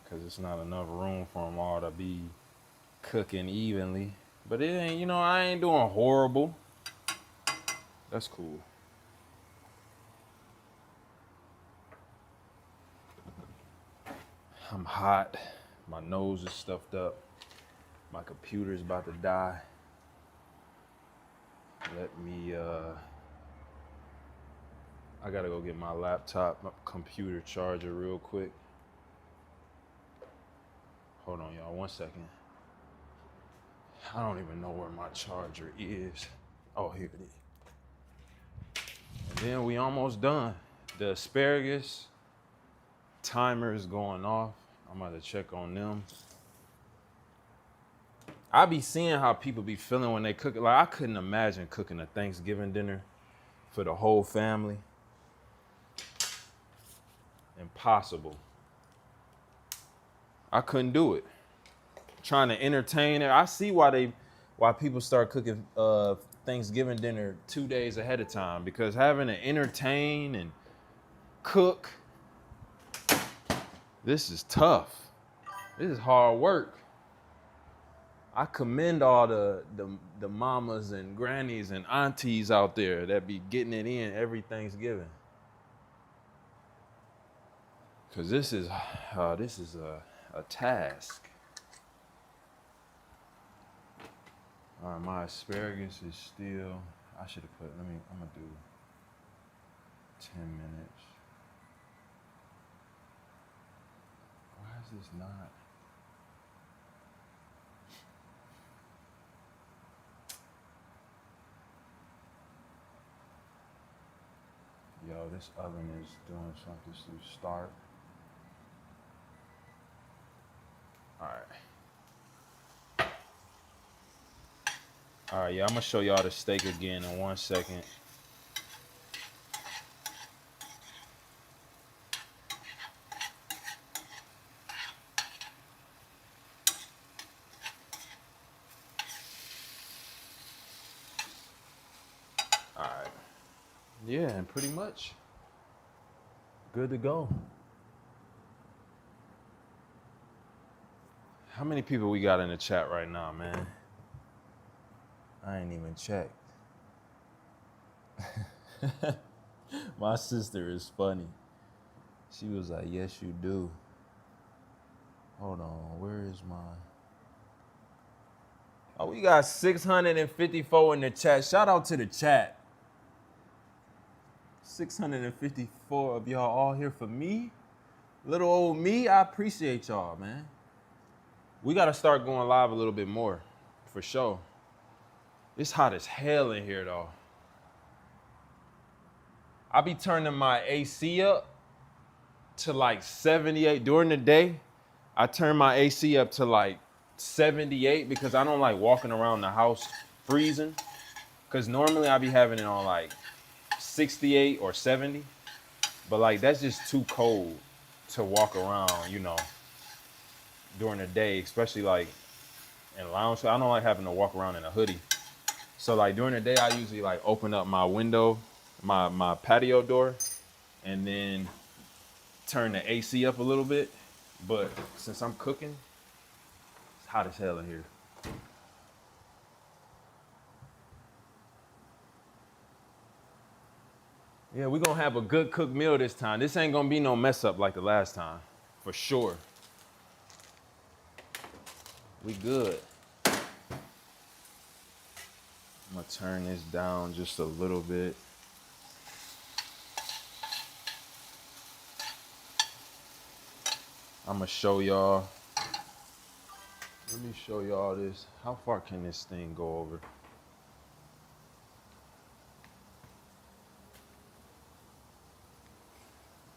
because it's not enough room for them all to be cooking evenly. But it ain't, you know, I ain't doing horrible. That's cool. I'm hot. My nose is stuffed up. My computer's about to die. Let me, I gotta go get my laptop, my computer charger real quick. Hold on, y'all, 1 second. I don't even know where my charger is. Oh, here it is. And then we almost done. The asparagus timer is going off. I'm about to check on them. I be seeing how people be feeling when they cook it. Like, I couldn't imagine cooking a Thanksgiving dinner for the whole family. Impossible. I couldn't do it. Trying to entertain it. I see why people start cooking Thanksgiving dinner 2 days ahead of time, because having to entertain and cook, this is tough. This is hard work. I commend all the mamas and grannies and aunties out there that be getting it in every Thanksgiving. Cause this is a task. All right, my asparagus is still, I should have put, I'm gonna do 10 minutes. Why is this not? Yo, this oven is doing something to start. All right, yeah, I'm gonna show y'all the steak again in 1 second. All right. Yeah, and pretty much good to go. How many people we got in the chat right now, man? I ain't even checked. My sister is funny. She was like, yes, you do. Hold on, where is my... Oh, we got 654 in the chat. Shout out to the chat. 654 of y'all all here for me. Little old me, I appreciate y'all, man. We gotta start going live a little bit more, for sure. It's hot as hell in here, though. I be turning my AC up to like 78 during the day. I turn my AC up to like 78 because I don't like walking around the house freezing. Because normally I be having it on like 68 or 70. But like that's just too cold to walk around, you know, during the day, especially like in lounge. I don't like having to walk around in a hoodie. So like during the day, I usually like open up my window, my patio door, and then turn the AC up a little bit. But since I'm cooking, it's hot as hell in here. Yeah, we're gonna have a good cooked meal this time. This ain't gonna be no mess up like the last time, for sure. We good. I'm gonna turn this down just a little bit. I'm gonna show y'all. Let me show y'all this. How far can this thing go over?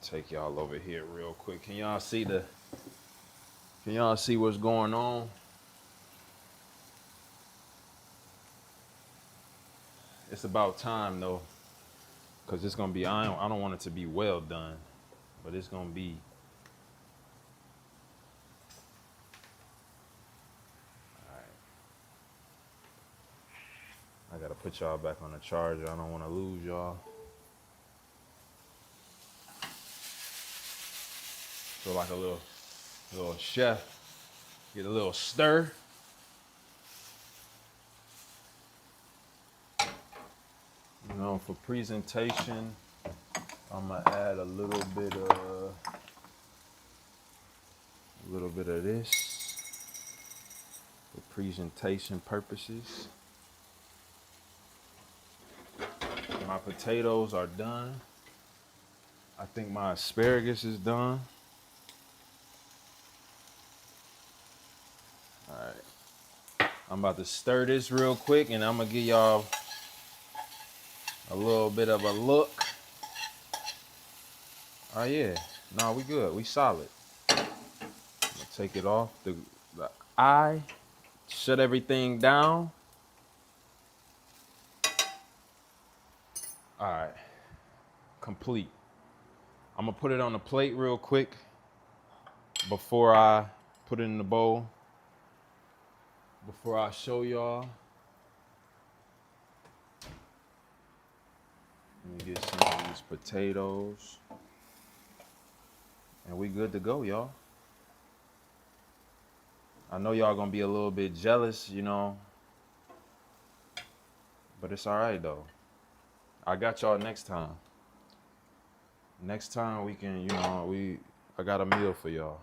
Take y'all over here real quick. Can y'all see what's going on? It's about time though, because it's gonna be, I don't want it to be well done, but it's gonna be. All right. I gotta put y'all back on the charger. I don't wanna lose y'all. So like a little Little chef, get a little stir. You know, for presentation, I'm gonna add a little bit of this for presentation purposes. My potatoes are done. I think my asparagus is done. All right. I'm about to stir this real quick and I'm gonna give y'all a little bit of a look. Oh yeah, no, we good, we solid. I'm gonna take it off the eye, shut everything down. All right, complete. I'm gonna put it on the plate real quick before I put it in the bowl, before I show y'all. Let me get some of these potatoes. And we good to go, y'all. I know y'all gonna be a little bit jealous, you know, but it's all right though. I got y'all next time. Next time we can, you know, I got a meal for y'all.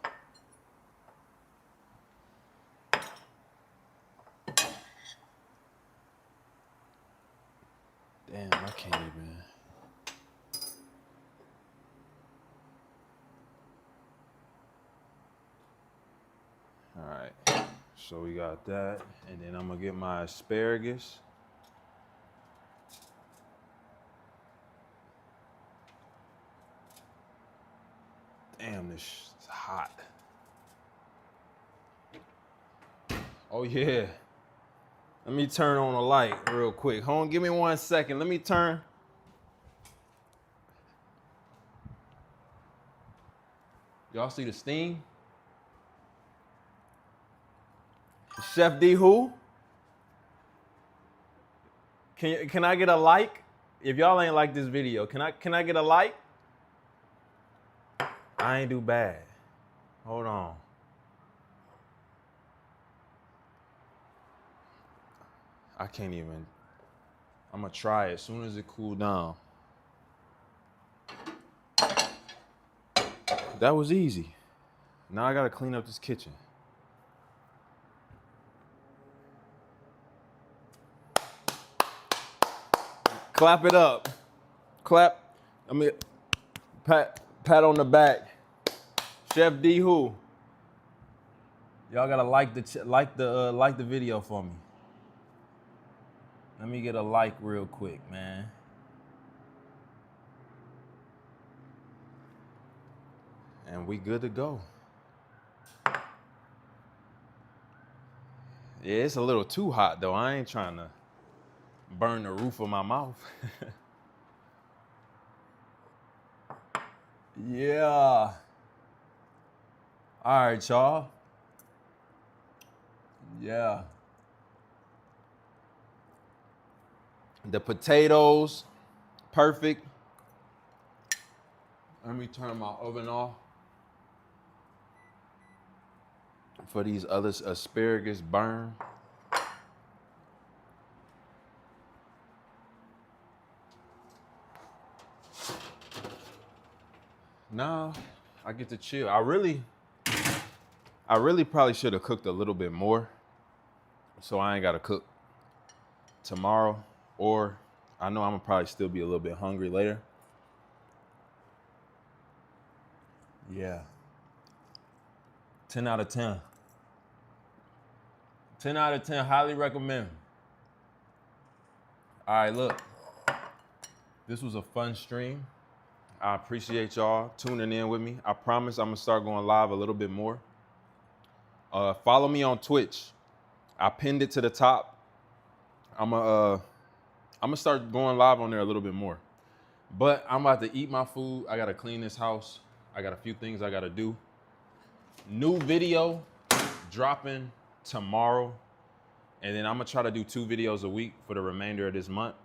Damn, I can't even. All right, so we got that, and then I'm gonna get my asparagus. Damn, this is hot. Oh yeah. Let me turn on the light real quick. Hold on, give me 1 second. Let me turn. Y'all see the steam? Chef D who? Can I get a like? If y'all ain't like this video, can I get a like? I ain't do bad. Hold on. I can't even. I'm gonna try it as soon as it cool down. That was easy. Now I gotta clean up this kitchen. Clap it up. Clap. I mean, pat on the back. Chef D who? Y'all gotta like the video for me. Let me get a like real quick, man. And we good to go. Yeah, it's a little too hot though. I ain't trying to burn the roof of my mouth. Yeah. All right, y'all. Yeah. The potatoes, perfect. Let me turn my oven off for these other asparagus burn. Nah, I get to chill. I really probably should have cooked a little bit more, so I ain't gotta cook tomorrow, or I know I'm gonna probably still be a little bit hungry later. Yeah. 10 out of 10. 10 out of 10, highly recommend. All right, look. This was a fun stream. I appreciate y'all tuning in with me. I promise I'm gonna start going live a little bit more. Follow me on Twitch. I pinned it to the top. I'm gonna start going live on there a little bit more. But I'm about to eat my food. I gotta clean this house. I got a few things I gotta do. New video dropping tomorrow. And then I'm gonna try to do 2 videos a week for the remainder of this month.